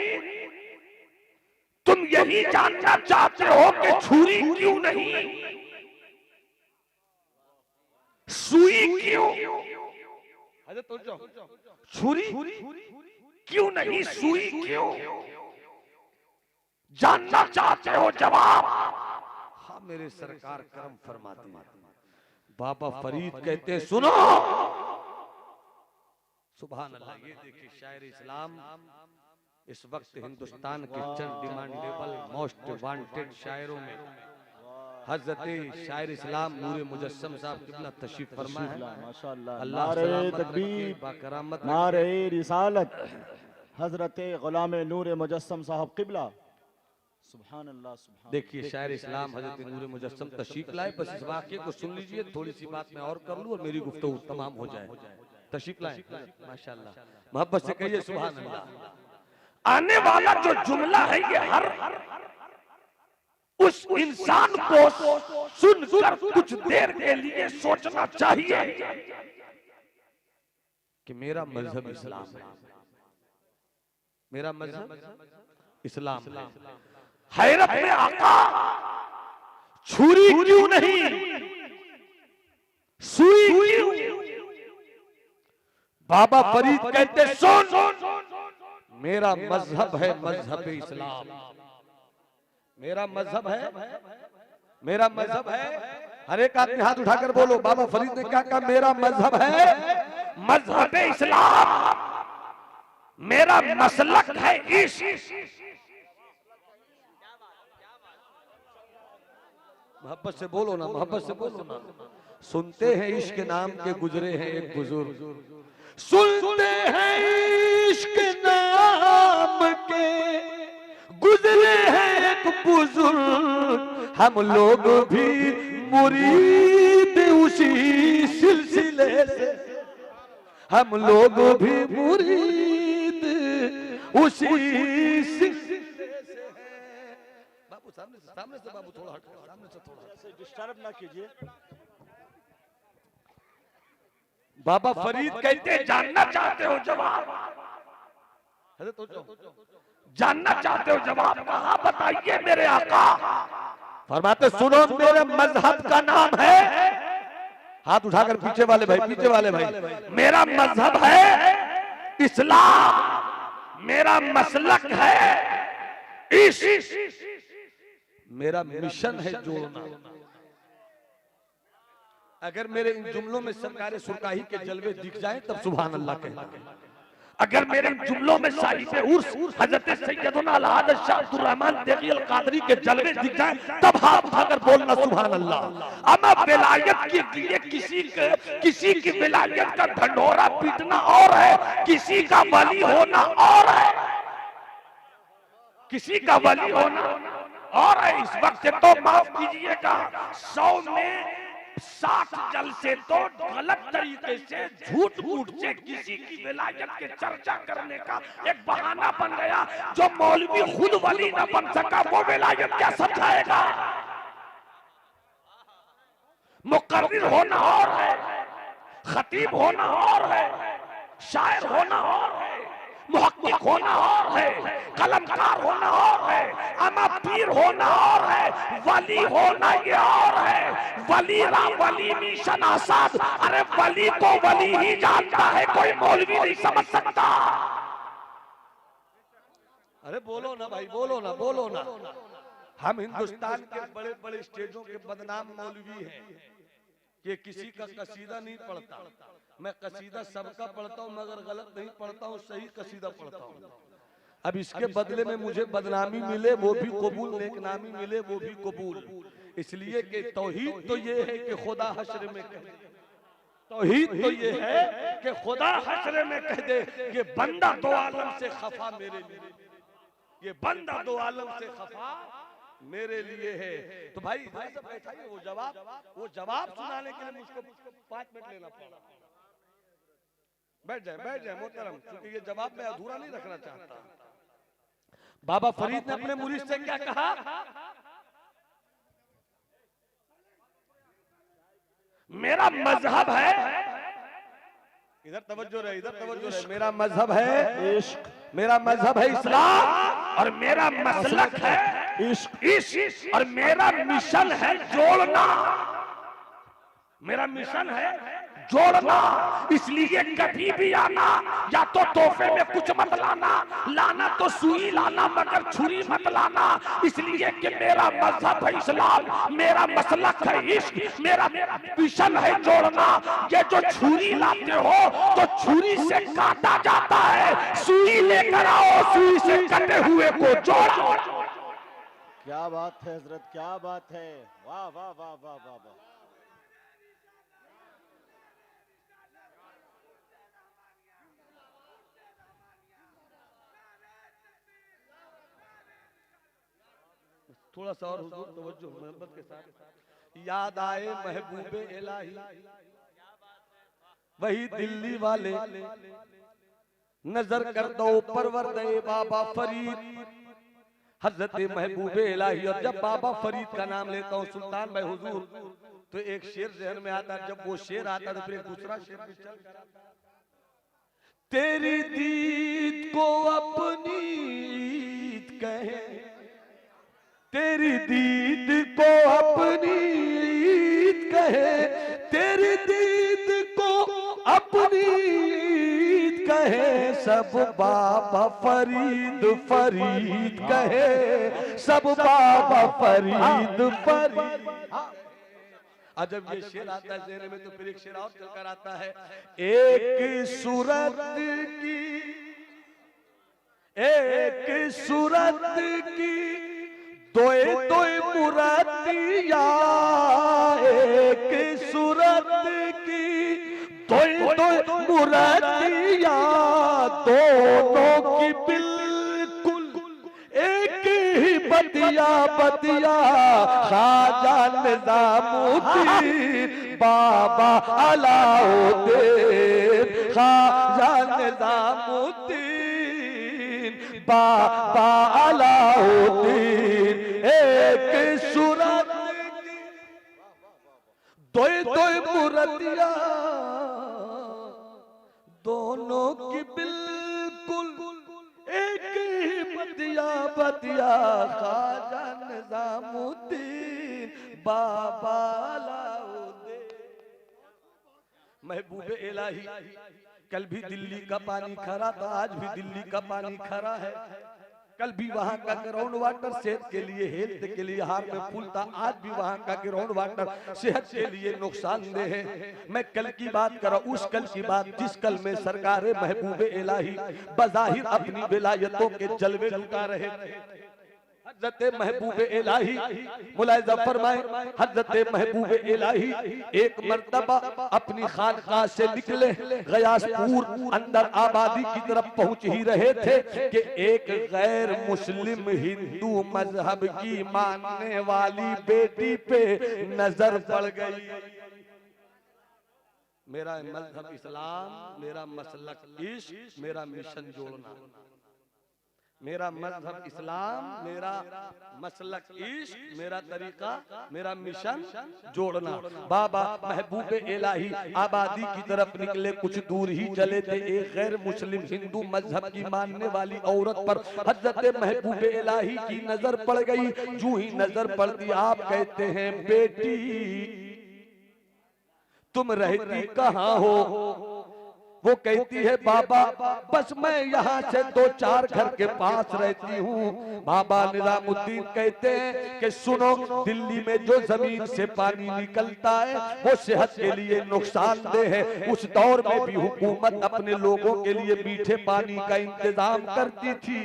तुम यही जानना चाहते हो कि छुरी क्यों नहीं, सुई क्यों, छुरी क्यों नहीं, सुई क्यों, जानना चाहते हो जवाब। हाँ मेरे सरकार करम फरमाते हैं। बाबा फरीद कहते सुनो, सुभान अल्लाह। ये देखिए शायर इस्लाम इस वक्त हिंदुस्तान के चंद डिमांडेबल मोस्ट वांटेड शायरों में हजरत शायर इस्लाम नूरे मुजस्सम साहब किबला तशरीफ फरमा है। माशाअल्लाह, अल्लाह नारे सलामत तकबीर, रखे, बाकरामत नारे रिसालत, हजरत गुलाम नूर मुजस्सम साहब किबला। सुभान अल्लाह, सुभान। देखिए शायर इस्लाम हजरत नूर मुजस्सम तशरीफ लाए, बस इस वाक़ये को सुन लीजिए, थोड़ी सी बात मैं और कर लूं और मेरी गुफ्तगू तमाम हो जाए। तशरीफ लाए, माशाअल्लाह, मोहब्बत से कहिए सुभान अल्लाह। आने वाला जो जुमला है ये हर उस इंसान को सुनकर कुछ देर के लिए सोचना चाहिए कि मेरा मजहब इस्लाम है, मेरा मजहब इस्लाम है। हैरत में आका छुरी क्यों नहीं, सुई क्यों। बाबा फरीद कहते सुन, मेरा मजहब है मजहब इस्लाम, मेरा मजहब है, मेरा मजहब है। हर एक आदमी हाथ उठाकर बोलो, बाबा फरीद ने क्या कहा, मेरा मजहब है मजहब इस्लाम, मेरा मसलक है इश्क। मोहब्बत से बोलो ना, मोहब्बत से बोलो ना। सुनते हैं इश्क नाम के गुजरे हैं एक बुजुर्ग, सुनते हैं इश्क नाम के गुजरे हैं एक बुजुर्ग, हम लोग भी मुरीद उसी सिलसिले से, हम लोग भी मुरीद उसी सिलसिले से हैं। बाबू सामने से बाबू थोड़ा हट, सामने से थोड़ा डिस्टर्ब ना कीजिए। बाबा फरीद कहते जानना चाहते हो जवाब, जानना चाहते हो जवाब, कहा बताइए मेरे आका। फरमाते सुनो, मेरे मजहब का नाम है, हाथ उठाकर पीछे वाले भाई, पीछे वाले भाई, मेरा मजहब है इस्लाम, मेरा मसलक है इश्क, मेरा मिशन है जोड़ना। अगर मेरे इन जुमलों में सरकार सुरकाही के जलवे दिख जाएं तब सुभान अल्लाह कहना। अगर मेरे जुमलों में साहिब उर्स हजरत सैयदना अल-हाद शाह अब्दुर रहमान देगी अल कादरी के जलवे दिख जाएं तब हाथ उठाकर बोलना सुभान अल्लाह। अमा विलायत के लिए किसी की विलायत का ढंढोरा पीटना और है, किसी का वली होना और है, किसी का वली होना और है। इस वक्त तो माफ कीजिएगा, 100 में 60 जल से तो गलत तरीके से झूठ मूठ से किसी की विलायत के चर्चा करने का एक बहाना बन गया। जो मौलवी खुद वली न बन सका वो विलायत क्या समझाएगा। मुकर्रिर होना और है, खतीब होना और है, शायर होना और है, मुहक्किक होना और है, कलमकार होना और है, अमा पीर होना और है, वली होना ये और है। वली वली मिशन आसाद, अरे वली को वली ही जानता है, कोई मौलवी नहीं समझ सकता। अरे बोलो ना भाई, बोलो ना, बोलो ना। हम हिंदुस्तान के बड़े बड़े स्टेजों के बदनाम मौलवी हैं कि किसी का कसीदा नहीं पढ़ता। मैं कसीदा सबका पढ़ता हूँ, मगर गलत नहीं पढ़ता हूँ, सही कसीदा पढ़ता हूँ। अब इसके बदले में मुझे बदनामी मिले वो भी कबूल, नेकनामी मिले वो भी कबूल। इसलिए कि तौहीद तो ये है कि खुदा हश्र में कह दे, तौहीद तो ये है कि खुदा हश्र में कह दे ये बंदा दो आलम से खफा मेरे लिए, ये बंदा दो आलम से खफा मेरे लिए है। तो भाई इधर से बैठाइए, वो जवाब सुनाने के लिए मुझको 5 मिनट लेना पड़ा। बैठ जाए मोहतरम, क्योंकि ये जवाब मैं अधूरा नहीं रखना चाहता। बाबा फरीद ने अपने मुरीद से क्या कहा? मेरा मजहब है, इधर तवज्जो रहे, इधर तवज्जो रहे। मेरा मजहब है इश्क, मेरा मजहब है इस्लाम, और मेरा मसलक है इश्क, और मेरा मिशन है जोड़ना, मेरा मिशन है जोड़ना। इसलिए कभी भी आना या तो तोहफे में कुछ मत लाना, लाना तो सुई लाना मगर छुरी मत लाना। इसलिए कि मेरा मजहब है इस्लाम, मेरा मसलक है इश्क, मेरा मिशन है जोड़ना। ये जो छुरी लाते हो तो छुरी से काटा जाता है, सुई लेकर आओ, सुई से कटे हुए को जोड़ो। क्या बात है हजरत, क्या बात है, वाह वाह वाह वाह वाह वाह। थोड़ा सा और हुजूर तवज्जो मोहब्बत के साथ। याद आए महबूबे इलाही वही दिल्ली वाले, नजर कर दो परवरदे बाबा फरीद हजरत महबूबे इलाही। और जब बाबा फरीद का नाम लेता हूँ सुल्तान भाई हुजूर, तो एक शेर जहन में आता है। जब वो शेर आता है तो फिर एक दूसरा शेर भी चल जाता है। तेरी दीद को अपनी ईद कहे, तेरी दीद को अपनी ईद कहे, तेरी दीद को अपनी ईद कहे, सब बाबा फरीद फरीद कहे, सब बाबा फरीद फरीद। और जब ये शेर आता है ज़हन में तो फिर एक शेर और चलकर आता है। एक सूरत की, एक सूरत की दोए दोए मुरादिया, एक सूरत की दोए दोए मुरादिया, दोनों की बिल्कुल एक ही बतिया बतिया, ख्वाजा निजामुद्दीन बाबा अलाउद्दीन, ख्वाजा निजामुद्दीन बाबा अलाउद्दीन। एक सूरत की दोए दोए मुरतिया, दोनों की बिल्कुल एक ही बतिया बतिया, ख्वाजा निजामुद्दीन बाबा अलाउद्दीन। महबूबे इलाही कल भी दिल्ली का पानी खरा था, आज भी दिल्ली का पानी खरा है। कल भी वहां का ग्राउंड वाटर सेहत के लिए, हेल्थ के लिए हार में फूल था, आज भी वहां का ग्राउंड वाटर सेहत के लिए नुकसानदेह है। मैं कल की बात कर रहा हूं, उस कल की बात जिस कल में सरकार महबूबे इलाही बज़ाहिर अपनी विलायतों के जलवे लुटा रहे थे। हजरत महबूबे इलाही मुलाहिजा फरमाए, हजरत महबूबे इलाही एक मर्तबा अपनी खानकाह से निकले, गयासपुर अंदर आबादी की तरफ पहुंच ही रहे थे कि एक गैर मुस्लिम हिंदू मजहब की मानने वाली बेटी पे नजर पड़ गई। मेरा मजहब इस्लाम, मेरा मसलक इश्क, मेरा मिशन जोड़ना। मेरा मजहब इस्लाम, मेरा मसलक इश्क, मेरा तरीका, मेरा मिशन जोड़ना। बाबा महबूबे इलाही आबादी की तरफ निकले, कुछ दूर ही चले थे, एक गैर मुस्लिम हिंदू मजहब की मानने वाली औरत पर हजरत महबूबे इलाही की नजर पड़ गई। जूं ही नजर पड़ती आप कहते हैं, बेटी तुम रहती कहाँ हो? वो कहती है बाबा बस मैं यहाँ से 2-4 घर के पास रहती हूँ। बाबा निजामुद्दीन कहते हैं कि सुनो, दिल्ली में जो जमीन से पानी निकलता है वो सेहत के लिए नुकसानदेह है। उस दौर में भी हुकूमत अपने लोगों के लिए मीठे पानी का इंतजाम करती थी।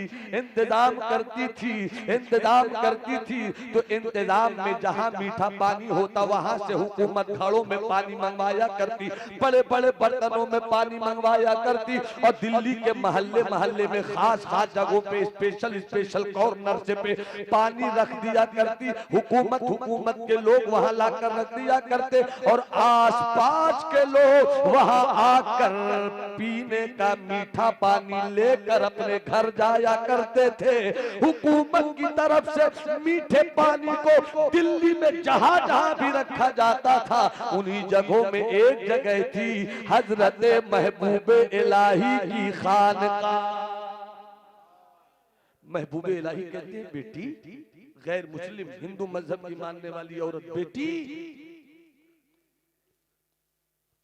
तो इंतजाम में जहाँ मीठा पानी होता वहां से हुकूमत घड़ों में पानी मंगवाया करती, बड़े बड़े बर्तनों में पानी मंगवाया करती, और दिल्ली के मोहल्ले मोहल्ले में खास खास जगहों पे स्पेशल कॉर्नर से पे पानी रख दिया करती। हुकूमत के लोग वहां लाकर रख दिया करते और आसपास के लोग वहां आकर पीने का मीठा पानी लेकर अपने घर जाया करते थे। हुकूमत की तरफ से मीठे पानी को दिल्ली में जहां जहां भी रखा जाता था, उन्हीं जगहों में एक जगह थी हजरत महबूबे इलाही की खानकाह। महबूबे इलाही कहते हैं बेटी, गैर मुस्लिम हिंदू मजहब की मानने वाली औरत, बेटी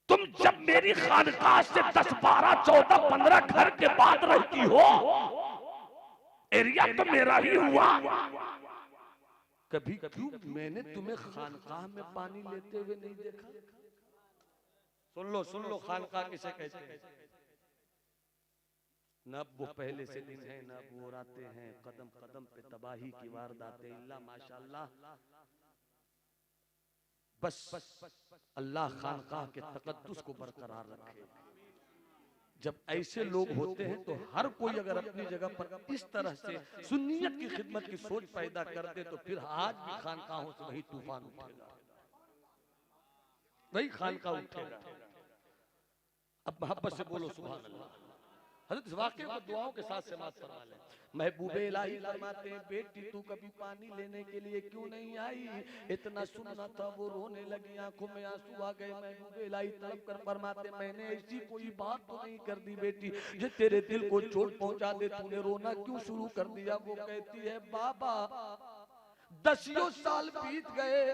तुम जब मेरी खानकाह से 10, 12, 14, 15 घर के बाद रहती हो, एरिया तो मेरा ही हुआ। कभी क्यों मैंने तुम्हें खानकाह में पानी लेते हुए नहीं देखा? सुन लो खानकाह किसे कहते हैं। न वो पहले से दिन है, न वो रातें हैं, कदम कदम पे तबाही की वारदातें। इल्ला माशाअल्लाह, बस अल्लाह खानकाह के तकद्दुस को बरकरार रखे। जब ऐसे लोग होते हैं तो हर कोई अगर अपनी जगह पर इस तरह से सुन्नियत की खिदमत की सोच पैदा कर दे तो फिर आज भी खानकाहों से वही तूफान उठेगा, वही खानकाह उठेगा। अब मोहब्बत से बोलो सुभान अल्लाह। हज़रत इस वाक़े को दुआओं के साथ समाप्त फरमा लें। महबूबे इलाही फरमाते हैं बेटी तू कभी पानी लेने के लिए क्यों नहीं आई? इतना सुनना था वो रोने लगी, आंखों में आंसू आ गए। महबूबे इलाही तड़प कर फरमाते मैंने ऐसी कोई बात तो नहीं कर दी बेटी जो तेरे दिल को चोट पहुंचा दे, तूने रोना क्यों शुरू कर दिया? वो कहती है बाबा 10 साल बीत गए,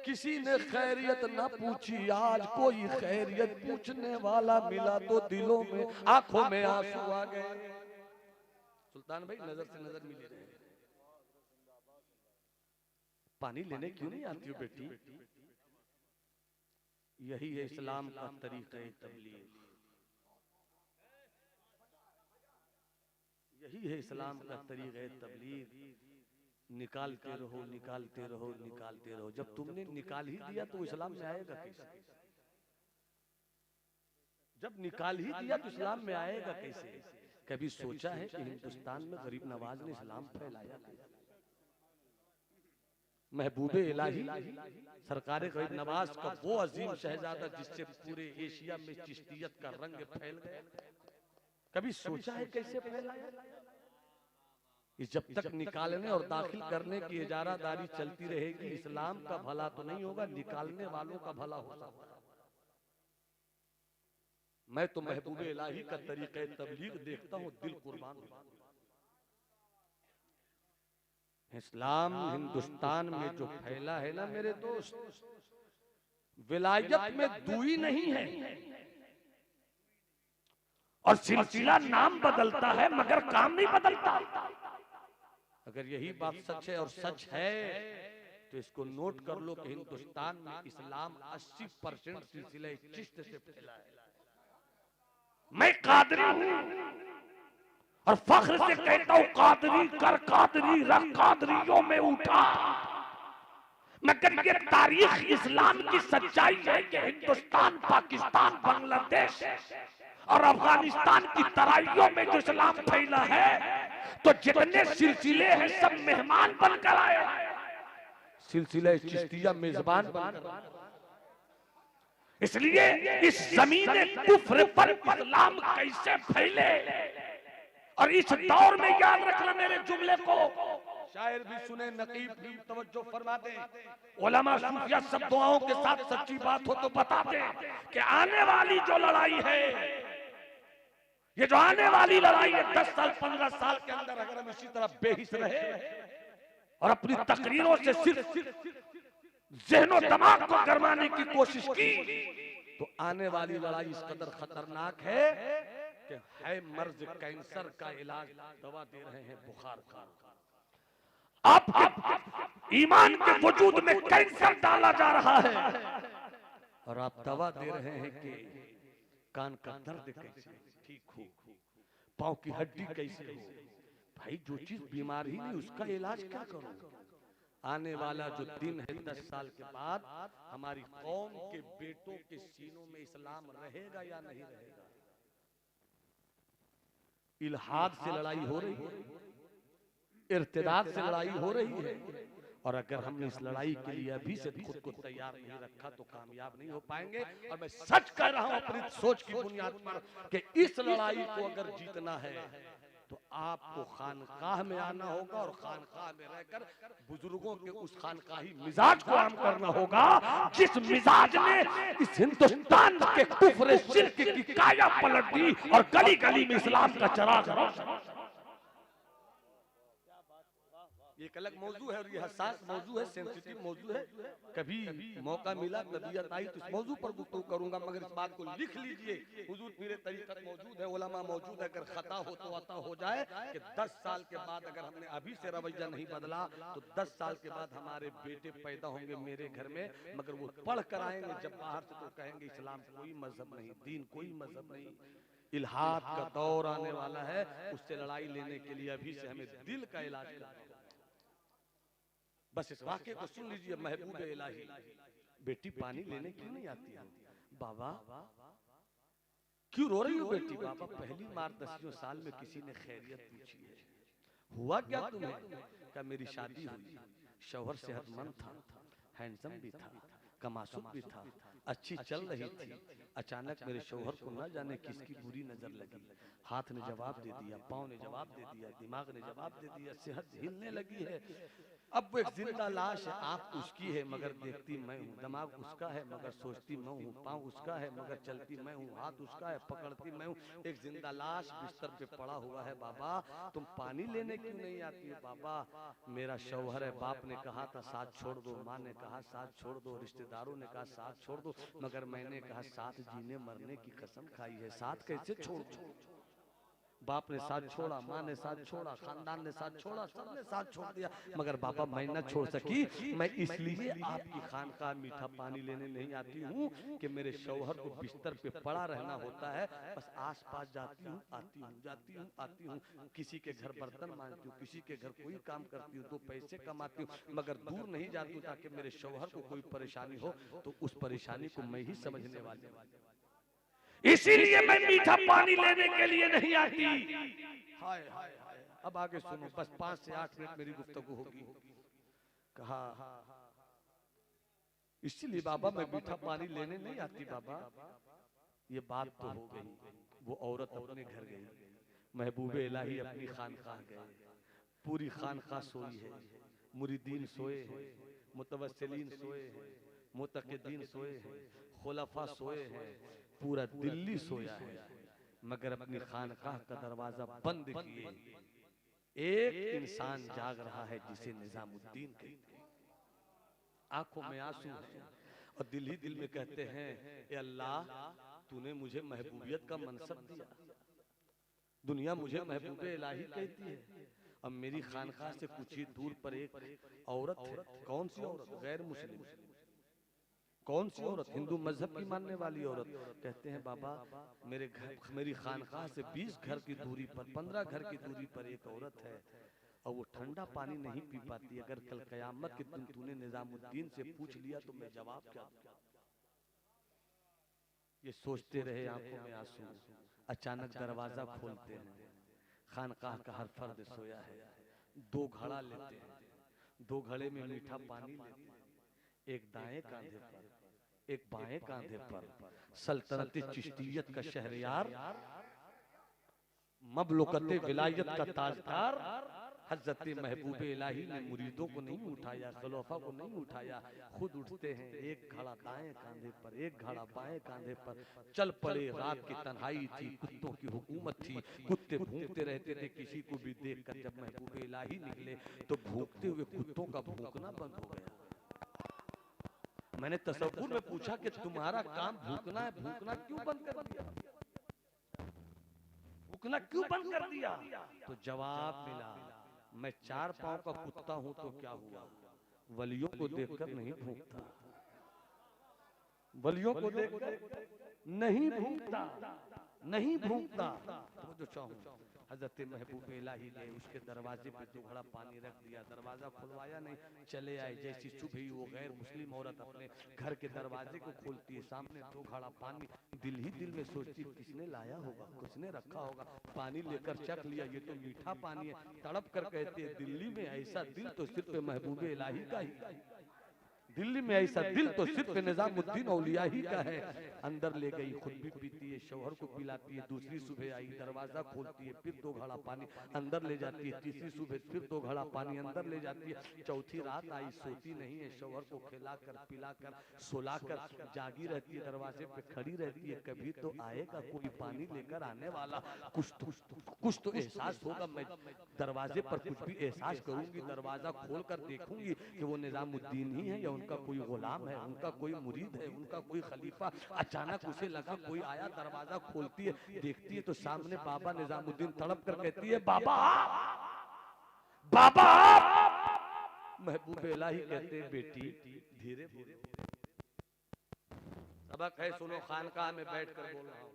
किसी ने खैरियत न पूछी, आज कोई खैरियत पूछने वाला मिला तो दिलों में आंखों में आंसू आ गए। सुल्तान भाई नजर से नजर मिले रहे, पानी लेने क्यों नहीं आती हो बेटी? यही है इस्लाम का तरीक़ा तबलीग, यही है इस्लाम का तरीक़ा तबलीग। निकालते रहो निकालते रहो निकालते रहो। जब तुमने निकाल ही दिया तो इस्लाम में आएगा कैसे? जब निकाल ही दिया तो इस्लाम में आएगा कैसे? कभी सोचा है कि हिंदुस्तान में गरीब नवाज ने इस्लाम फैलाया? महबूबे इलाही सरकार गरीब नवाज का वो अजीम शहजादा जिससे पूरे एशिया में चिश्तियत का रंग फैल गया, कभी सोचा है कैसे फैलाया? जब तक निकालने और दाखिल करने की इजारादारी चलती रहेगी, इस्लाम का भला तो नहीं होगा, निकालने वालों का भला होगा। मैं तो महबूबे इलाही का तरीक़े तबलीग देखता हूँ, दिल कुर्बान होता है। इस्लाम हिंदुस्तान में जो फैला है ना मेरे दोस्त, विलायत में दुई नहीं है, और सिलसिला नाम बदलता है मगर काम नहीं बदलता। अगर यही बात सच है और सच है तो इसको नोट कर लो कि हिंदुस्तान में इस्लाम 80% सिलसिला चिश्त से फैला है। मैं कादरी हूं और फख्र से कहता हूं कादरी कर कादरी रख कादरियों में उठा। मगर ये तारीख इस्लाम की सच्चाई है कि हिंदुस्तान, पाकिस्तान, बांग्लादेश और अफगानिस्तान की तराइयों में जो इस्लाम फैला है, तो जितने सिलसिले हैं सब मेहमान बनकर आए। सिलसिला चिश्तिया मेजबान बनकर, इसलिए इस जमीन कुफ्र पर इस्लाम कैसे फैले, और इस दौर में याद रखना मेरे जुमले को। शायर भी सुने, नकीब भी तवज्जो फरमा दें, उलमा सूफिया सब दुआओं के साथ सच्ची बात हो तो बता दें कि आने वाली जो लड़ाई है, ये जो आने वाली लड़ाई है, 10 साल 15 साल के अंदर अगर हम इसी तरह बेहिस रहे और अपनी तकरीरों से सिर्फ ज़हनो दिमाग को गरमाने की कोशिश की तो आने वाली लड़ाई इस कदर खतरनाक है कि है मर्ज कैंसर का इलाज दवा दे रहे हैं बुखार का। आपके ईमान के वजूद में कैंसर डाला जा रहा है और आप दवा दे रहे हैं कि कान का दर्द कैसे ठीक हो, पांव की हड्डी कैसे हो। भाई जो चीज बीमार ही नहीं उसका इलाज क्या करो। आने वाला जो दिन है 10 साल के बाद हमारी कौम के बेटों के सीनों में इस्लाम रहेगा या नहीं रहेगा। इल्हाद से लड़ाई हो रही है, इर्तिदाद से लड़ाई हो रही है, और अगर हमने इस लड़ाई के लिए अभी से खुद को तैयार नहीं रखा तो कामयाब नहीं हो पाएंगे। और मैं सच कह रहा हूं अपनी सोच की बुनियाद पर कि इस लड़ाई को अगर जीतना है तो आपको खानकाह में आना होगा और खानकाह में रहकर बुजुर्गों के उस खानकाही मिजाज को आम करना होगा जिस मिजाज ने इस हिंदुस्तान के कुफ्र शिर्क की काया पलट दी और गली गली में इस्लाम का चराग रोशन। ये एक अलग मौजू है और ये हसास मौजू है, सेंसिटिव मौजू है। कभी मौका मिला तबीयत आई तो इस मौजू पर गुफ्तगू करूंगा, मगर इस बात को लिख लीजिए। हुजूर पीरे तरीकत मौजूद है, उलमा मौजूद है, अगर खता हो तो अता हो जाए कि 10 साल के बाद अगर हमने अभी से रवैया नहीं बदला तो 10 साल के बाद हमारे बेटे पैदा होंगे मेरे घर में, मगर वो पढ़ कर आएंगे जब बाहर से तो कहेंगे इस्लाम कोई मजहब नहीं, दीन कोई मजहब नहीं। इल्हाद का दौर आने वाला है, उससे लड़ाई लेने के लिए अभी से हमें दिल का इलाज करना होगा। बस इस वाक्य को सुन लीजिए। महबूब इलाही, बेटी पानी लेने क्यों नहीं आती है? बाबा क्यों रो रही हो बेटी? बाबा पहली बार 10 साल में किसी ने खैरियत पूछी है। हुआ क्या तुम्हें? क्या मेरी शादी हुई, शौहर सेहतमंद था, हैंडसम भी था, कमासुब भी था, अच्छी चल रही थी। अचानक मेरे शौहर को न जाने किसकी बुरी नजर लगी। हाथ ने जवाब दे दिया, पाँव ने जवाब दे दिया, दिमाग ने जवाब दे दिया, सेहत हिलने लगी है। अब वो एक जिंदा लाश है, आप उसकी है मगर देखती मैं हूँ, दिमाग उसका है मगर सोचती मैं हूँ, पाँव उसका है मगर चलती मैं हूँ, हाथ उसका है पकड़ती मैं हूँ। एक जिंदा लाश बिस्तर पे पड़ा हुआ है। बाबा तुम पानी लेने क्यों नहीं आती हो? बाबा मेरा शौहर है, बाप ने कहा था साथ छोड़ दो, माँ ने कहा साथ छोड़ दो, रिश्तेदारों ने कहा साथ छोड़ दो, मगर मैंने कहा साथ जीने मरने की कसम खाई है, साथ कैसे छोड़ दो। बाप ने साथ छोड़ा, माँ ने साथ छोड़ा, खानदान ने साथ छोड़ा, सबने साथ छोड़ दिया, मगर बाबा मैं न छोड़ सकी। मैं इसलिए आपकी खानकाह मीठा पानी लेने नहीं आती हूँ कि मेरे शौहर को बिस्तर पे पड़ा रहना होता है। बस आस पास जाती हूँ, आती हूँ, जाती हूँ, आती हूँ, किसी के घर बर्तन मांजती हूँ, किसी के घर कोई काम करती हूँ, 2 पैसे कमाती हूँ, मगर दूर नहीं जाती हूँ ताकि मेरे शौहर को कोई परेशानी हो तो उस परेशानी को मैं ही समझने वाली हूँ। इसीलिए मैं मीठा पानी लेने के लिए नहीं आती। हाय हाय हाय। अब आगे सुनो, बस 5 से 8 मिनट मेरी गुफ्तगू होगी। कहा इसीलिए बाबा मैं मीठा पानी लेने नहीं आती। बाबा ये बात तो हो गई, वो औरत अपने घर गई, महबूबे इलाही अपनी खानकाह गए, पूरी खानकाह सोई है, मुरीदीन सोए हैं, मुतवस्सिलीन सोए हैं, मुतक़िदीन सोए हैं, खुलफा सोए हैं, पूरा दिल्ली सोया है, मगर अपनी खानकाह का दरवाजा बंद किए एक इंसान जाग रहा है जिसे निजामुद्दीन कहते हैं। आंखों में आंसू है और दिल ही दिल में कहते हैं ए अल्लाह तूने मुझे महबूबियत का मनसब दिया, दुनिया मुझे महबूबे इलाही कहती है, अब मेरी खानकाह से कुछ ही दूर पर एक औरत है। कौन सी औरत? गैर मुस्लिम। कौन सी औरत? हिंदू मजहब की मानने वाली औरत। कहते हैं बाबा मेरे घर, मेरी खानकाह से 20 घर की दूरी पर, 15 घर की दूरी पर एक औरत है और वो ठंडा पानी नहीं पी पाती। अगर कल कयामत के दिन तूने निजामुद्दीन से पूछ लिया तो मैं जवाब क्या दूंगा? ये सोचते रहे, आंखों में आंसू। अचानक दरवाजा खोलते हैं, खानकाह का हर फर्द सोया है। 2 घड़ा लेते हैं, 2 घड़े में मीठा पानी लेते हैं, एक दाएं कांधे पर, एक बाएं कांधे पर। सल्तनत चिश्तियत का शहरयार, ममलुकत विलायत का ताजदार हजरत महबूब इलाही ने मुरीदों को नहीं उठाया, खलीफा को नहीं उठाया, खुद उठते हैं। एक घड़ा दाएं कांधे पर, एक घड़ा बाएं कांधे पर। चल पड़े। रात की तन्हाई थी, कुत्तों की हुकूमत थी, कुत्ते भूखते रहते थे। किसी को भी देखकर जब महबूब इलाही निकले तो भूखते हुए कुत्तों का भूखना बंद हो गया। मैंने तसव्वुर में पूछा कि तुम्हारा काम भूखना है, भूखना क्यों बंद कर दिया, भूखना क्यों बंद कर दिया? तो जवाब मिला, मैं 4 पांव का कुत्ता हूं तो क्या हुआ, वलियों को देखकर नहीं भूखता, वलियों को देखकर नहीं भूखता, नहीं भूखता। तो जो चाहूं हजरत महबूब इलाही ने उसके दरवाजे पे 2 घड़ा पानी रख दिया, दरवाजा खुलवाया नहीं, चले आए। जैसी सुबह वो गैर मुस्लिम औरत अपने घर के दरवाजे को खोलती है, सामने 2 घड़ा पानी, दिल ही दिल में सोचती किसने लाया होगा, किसने रखा होगा। पानी लेकर चख लिया, ये तो मीठा पानी है। तड़प कर कहते हैं दिल्ली में ऐसा दिल तो सिर्फ महबूब इलाही का ही, दिल्ली में ऐसा दिल तो सिर्फ निजामुद्दीन औलिया ही का है। अंदर ले गई, खुद भी पीती है, शौहर को पिलाती है। दूसरी सुबह आई, दरवाजा खोलती है, फिर 2 घड़ा पानी अंदर ले जाती है। तीसरी सुबह फिर 2 घड़ा पानी अंदर ले जाती है। चौथी रात आई, सोती नहीं है, शौहर को खिलाकर पिलाकर सुलाकर जागी रहती है, दरवाजे पे खड़ी रहती है। कभी तो आएगा कोई पानी लेकर आने वाला, कुछ तो एहसास होगा। मैं दरवाजे पर कुछ भी एहसास करूंगी, दरवाजा खोल कर देखूंगी कि वो निजामुद्दीन ही है या उनका कोई गुलाम है, उनका कोई मुरीद है, उनका कोई खलीफा। अचानक उसे लगा कोई आया, दरवाजा खोलती है, देखती है तो सामने बाबा निजामुद्दीन तड़प कर कहती है, बाबा बाबा। महबूब इलाही कहते हैं, बेटी धीरे धीरे, सबक है सुनो, खानकाह में बैठकर बोल रहा हूँ,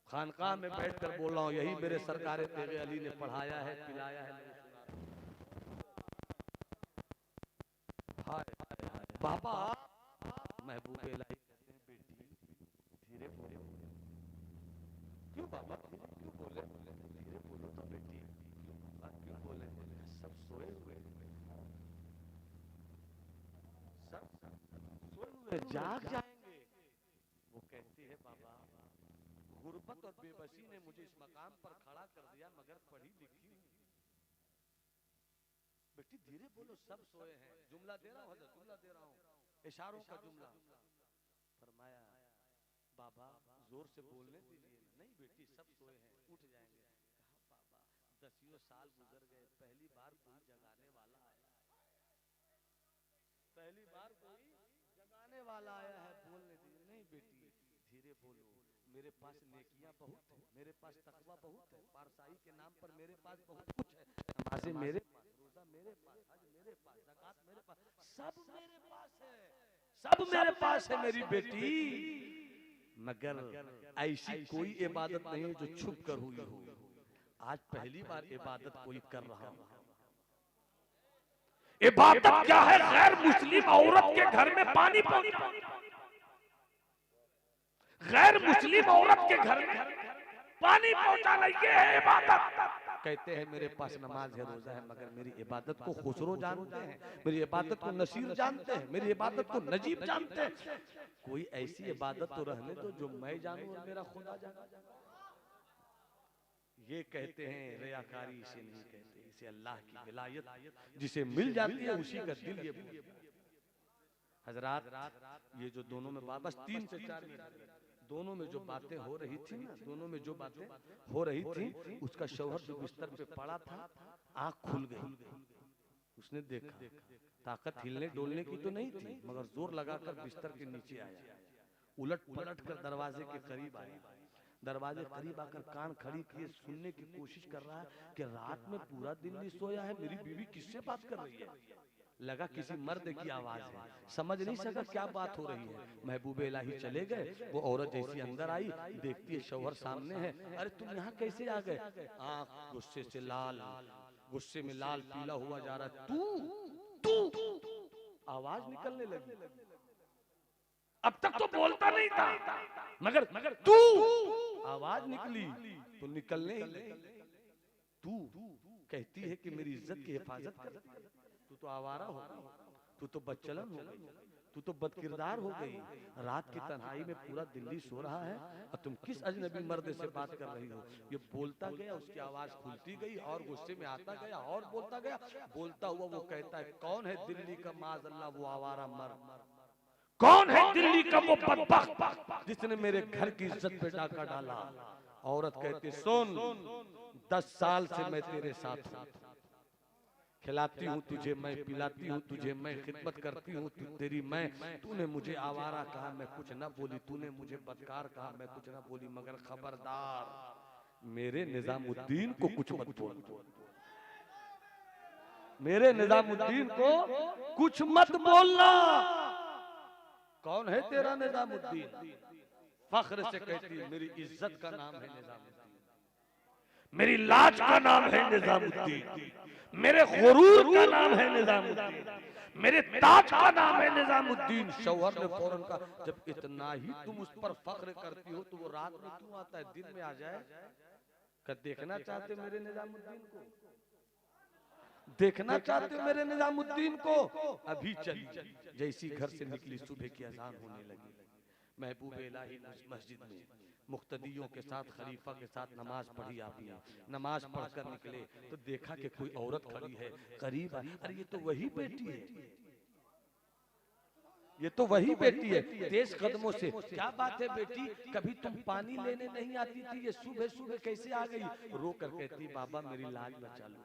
खानकाह में बैठकर बोल रहा हूँ। यही मेरे सरकारे तेरे अली ने पढ़ाया है, पिलाया है। बाबा महबूब इलाही कहते हैं, बेटी धीरे बोलो। क्यों बाबा क्यों बोले, धीरे बोलो तो बेटी, क्यों बाबा क्यों बोले, सब सोए हुए, सब सोए हुए, जाग जाएंगे। वो कहती है, बाबा गुर्बत और बेबसी ने मुझे इस मकाम पर खड़ा कर दिया, मगर पढ़ी लिखी हूं। बेटी धीरे बोलो, सब सोए हैं। जुमला दे रहा हूँ हजरत, जुमला दे रहा हूँ, इशारों का जुमला। फरमाया, बाबा जोर से बोलने दीजिए। नहीं बेटी सब सोए हैं, उठ जाएंगे। कहा, बाबा 10 साल गुजर गए, पहली बार कोई जगाने वाला आया, पहली बार कोई जगाने वाला आया है, बोलने दीजिए। नहीं बेटी धीरे बोलो, मेरे पास नेकियां बहुत है, मेरे पास तकवा बहुत है, पारसाई के नाम पर मेरे पास बहुत कुछ है, नमाज़ें मेरे पास, रोजा मेरे पास, हज मेरे पास, ज़कात मेरे पास, सब मेरे पास है, सब मेरे पास है मेरी बेटी। मगर ऐसी कोई इबादत नहीं है जो छुप कर हुई हो। आज पहली बार इबादत कोई कर रहा है। इबादत क्या है? गैर मुस्लिम औरत के घर में पानी पहुंचाना, गैर मुस्लिम औरत के घर में पानी पहुंचाना, ये है इबादत। कहते हैं मेरे पास नमाज है, रोजा है, मगर मेरी इबादत को खुसरो जानते हैं, मेरी इबादत को नसीर जानते हैं, मेरी इबादत को नजीब जानते हैं। कोई ऐसी इबादत तो रहने दो जो मैं जानूं और मेरा खुदा जाने। ये कहते हैं रियाकारी इसे नहीं कहते, इसे अल्लाह की विलायत जिसे मिल जाती है उसी का दिल ये। हजरात ये जो दोनों में बस 3 से 4 मिनट, दोनों में जो बातें हो रही थी ना, दोनों में जो बातें हो रही थी, उसका शौहर जो बिस्तर पे पड़ा था, आंख खुल गई। उसने देखा, ताकत हिलने डोलने की तो नहीं थी, मगर जोर लगाकर बिस्तर के नीचे आया, उलट पलट कर दरवाजे के करीब आया। दरवाजे करीब आकर कान खड़ी किए, सुनने की कोशिश कर रहा है कि रात में पूरा दिन नहीं सोया है, मेरी बीवी किससे बात कर रही है। लगा किसी मर्द की आवाज है, समझ नहीं सका क्या बात हो रही है। महबूब इलाही चले गए, वो औरत जैसी अंदर आई, देखती है शौहर सामने है। अरे तुम यहाँ कैसे आ गए? आंख गुस्से से लाल, गुस्से में लाल पीला हुआ जा रहा। तू आवाज निकलने लगी। अब तक तो बोलता नहीं था, मगर तू आवाज निकली तो निकलने ही लगी। तू कहती है कि मेरी इज्जत की हिफाजत कर, तू तो आवारा हो गई, तू तो बदचलन हो गई, तू तो बदकिरदार हो गई। रात की तन्हाई में पूरा दिल्ली सो रहा है और तुम किस अजनबी मर्द से बात कर रही हो। ये बोलता गया, उसकी आवाज खुलती गई और गुस्से में आता गया और बोलता गया। बोलता हुआ वो कहता है, कौन है दिल्ली का माज़अल्लाह वो आवारा मर्द? कौन है दिल्ली का वो बदबख्त जिसने मेरे घर की इज्जत पे डाका डाला? औरत कहती, सुन 10 साल से मैं तेरे साथ हूं, खिलाती हूँ तुझे मैं, पिलाती हूँ तुझे मैं, खिदमत करती हूँ तेरी मैं। तूने मुझे आवारा कहा, मैं कुछ ना बोली, तूने मुझे बदकार कहा, मैं कुछ ना बोली, मगर खबरदार मेरे निजामुद्दीन को कुछ मत बोल, मेरे निजामुद्दीन को कुछ मत बोलना। कौन है तेरा निजामुद्दीन? फख्र से कहती है मेरी इज्जत का नाम है निजामुद्दीन, मेरी लाज का नाम है निजामुद्दीन, मेरे गुरूर का नाम है निजामुद्दीन, मेरे ताज का नाम है निजामुद्दीन। शौहर ने फौरन कहा जब इतना ही तुम उस पर फख्र करती हो तो वो रात में क्यों आता है, दिन में आ जाए। क्या देखना चाहते मेरे निजामुद्दीन को? देखना चाहते हो मेरे निजामुद्दीन को? अभी चली। जैसी घर से निकली सुबह की अजान होने लगी। महबूब इलाही मस्जिद में मुक्तदियों के साथ, खलीफा के साथ नमाज पढ़ी आपने। नमाज पढ़कर निकले तो देखा कि कोई औरत खड़ी है करीब। अरे ये तो वही बेटी है, ये तो वही बेटी है। तेज कदमों से, क्या बात है बेटी, कभी तुम पानी लेने नहीं आती थी, ये सुबह सुबह कैसे आ गई? रो कर कहती बाबा मेरी लाज बचा लो,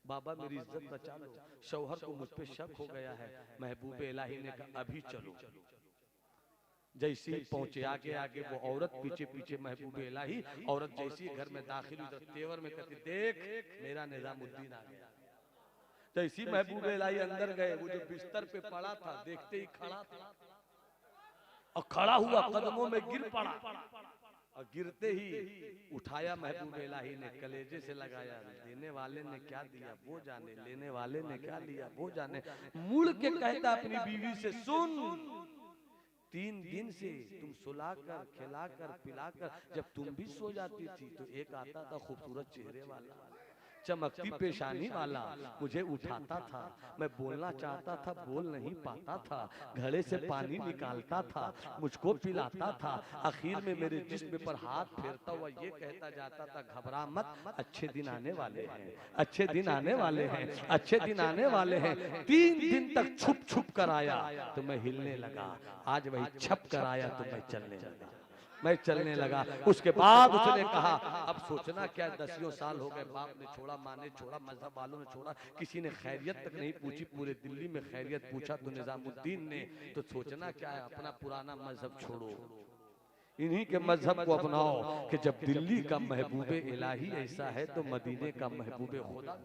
बाबा मेरी इज्जत बचा लो, शौहर को मुझ पे शक हो गया है। महबूब इलाही ने कहा अभी चलो। जैसे ही पहुंचे आगे आगे वो औरत पीछे पीछे महबूब इलाही। औरत जैसी घर में दाखिल हुई तो तेवर में कहती देख मेरा निजामुद्दीन आ गया। जैसी महबूब इलाही अंदर गए, वो जो बिस्तर पे पड़ा था देखते ही खड़ा था, और खड़ा हुआ कदमों में गिर पड़ा, और गिरते ही उठाया महबूब इलाही ने, कलेजे से लगाया। देने वाले ने क्या दिया वो जाने, लेने वाले ने क्या लिया वो जाने। मुड़ के कहता अपनी बीवी से सुन, 3 दिन से तुम सुलाकर खिलाकर पिलाकर जब तुम भी सो जाती थी तो एक आता था खूबसूरत चेहरे वाला, चमकती पेशानी वाला, मुझे उठाता था, मैं बोलना चाहता था बोल नहीं पाता था, घड़े से पानी निकालता था, मुझको पिलाता था, आखिर में मेरे जिस्म पर हाथ फेरता हुआ ये कहता जाता था घबरा मत, अच्छे दिन आने वाले हैं, अच्छे दिन आने वाले हैं, अच्छे दिन आने वाले हैं। 3 दिन तक छुप छुप कर आया तो मैं हिलने लगा, आज वही छप कर आया तो मैं चलने लगा, मैं चलने लगा। उसके बाद उसने कहा अब सोचना क्या, 10 साल हो गए, बाप ने छोड़ा, माँ ने छोड़ा, मजहब वालों ने छोड़ा, किसी ने खैरियत तक नहीं पूछी, पूरे दिल्ली में खैरियत पूछा तो निजामुद्दीन ने, तो सोचना क्या है, अपना पुराना मजहब छोड़ो, इन्हीं के मजहब को अपनाओ। कि जब दिल्ली का महबूबे इलाही ऐसा है तो मदीने का महबूबे खुदा,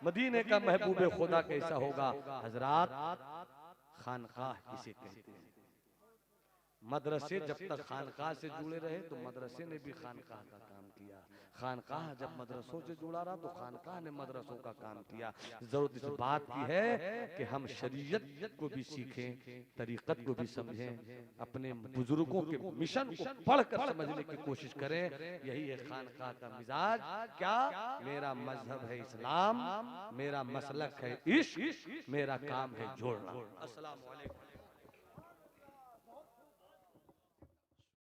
मदीने का महबूबे खुदा कैसा होगा। हजरात, खानकाह किसे कहते हैं? मदरसे जब तक खानकाह से जुड़े रहे तो मदरसे ने भी खानकाह का काम किया, खानकाह जब मदरसों से जुड़ा रहा तो खानकाह ने मदरसों का काम किया। जरूरत इस बात की है कि हम शरीयत को भी सीखें, तरीकत को भी समझें, अपने बुजुर्गों के मिशन को पढ़कर समझने की कोशिश करें। यही है खानकाह का मिजाज। क्या? मेरा मजहब है इस्लाम, मेरा मसलक है इश्क, मेरा काम है जोड़ना। अस्सलाम वालेकुम।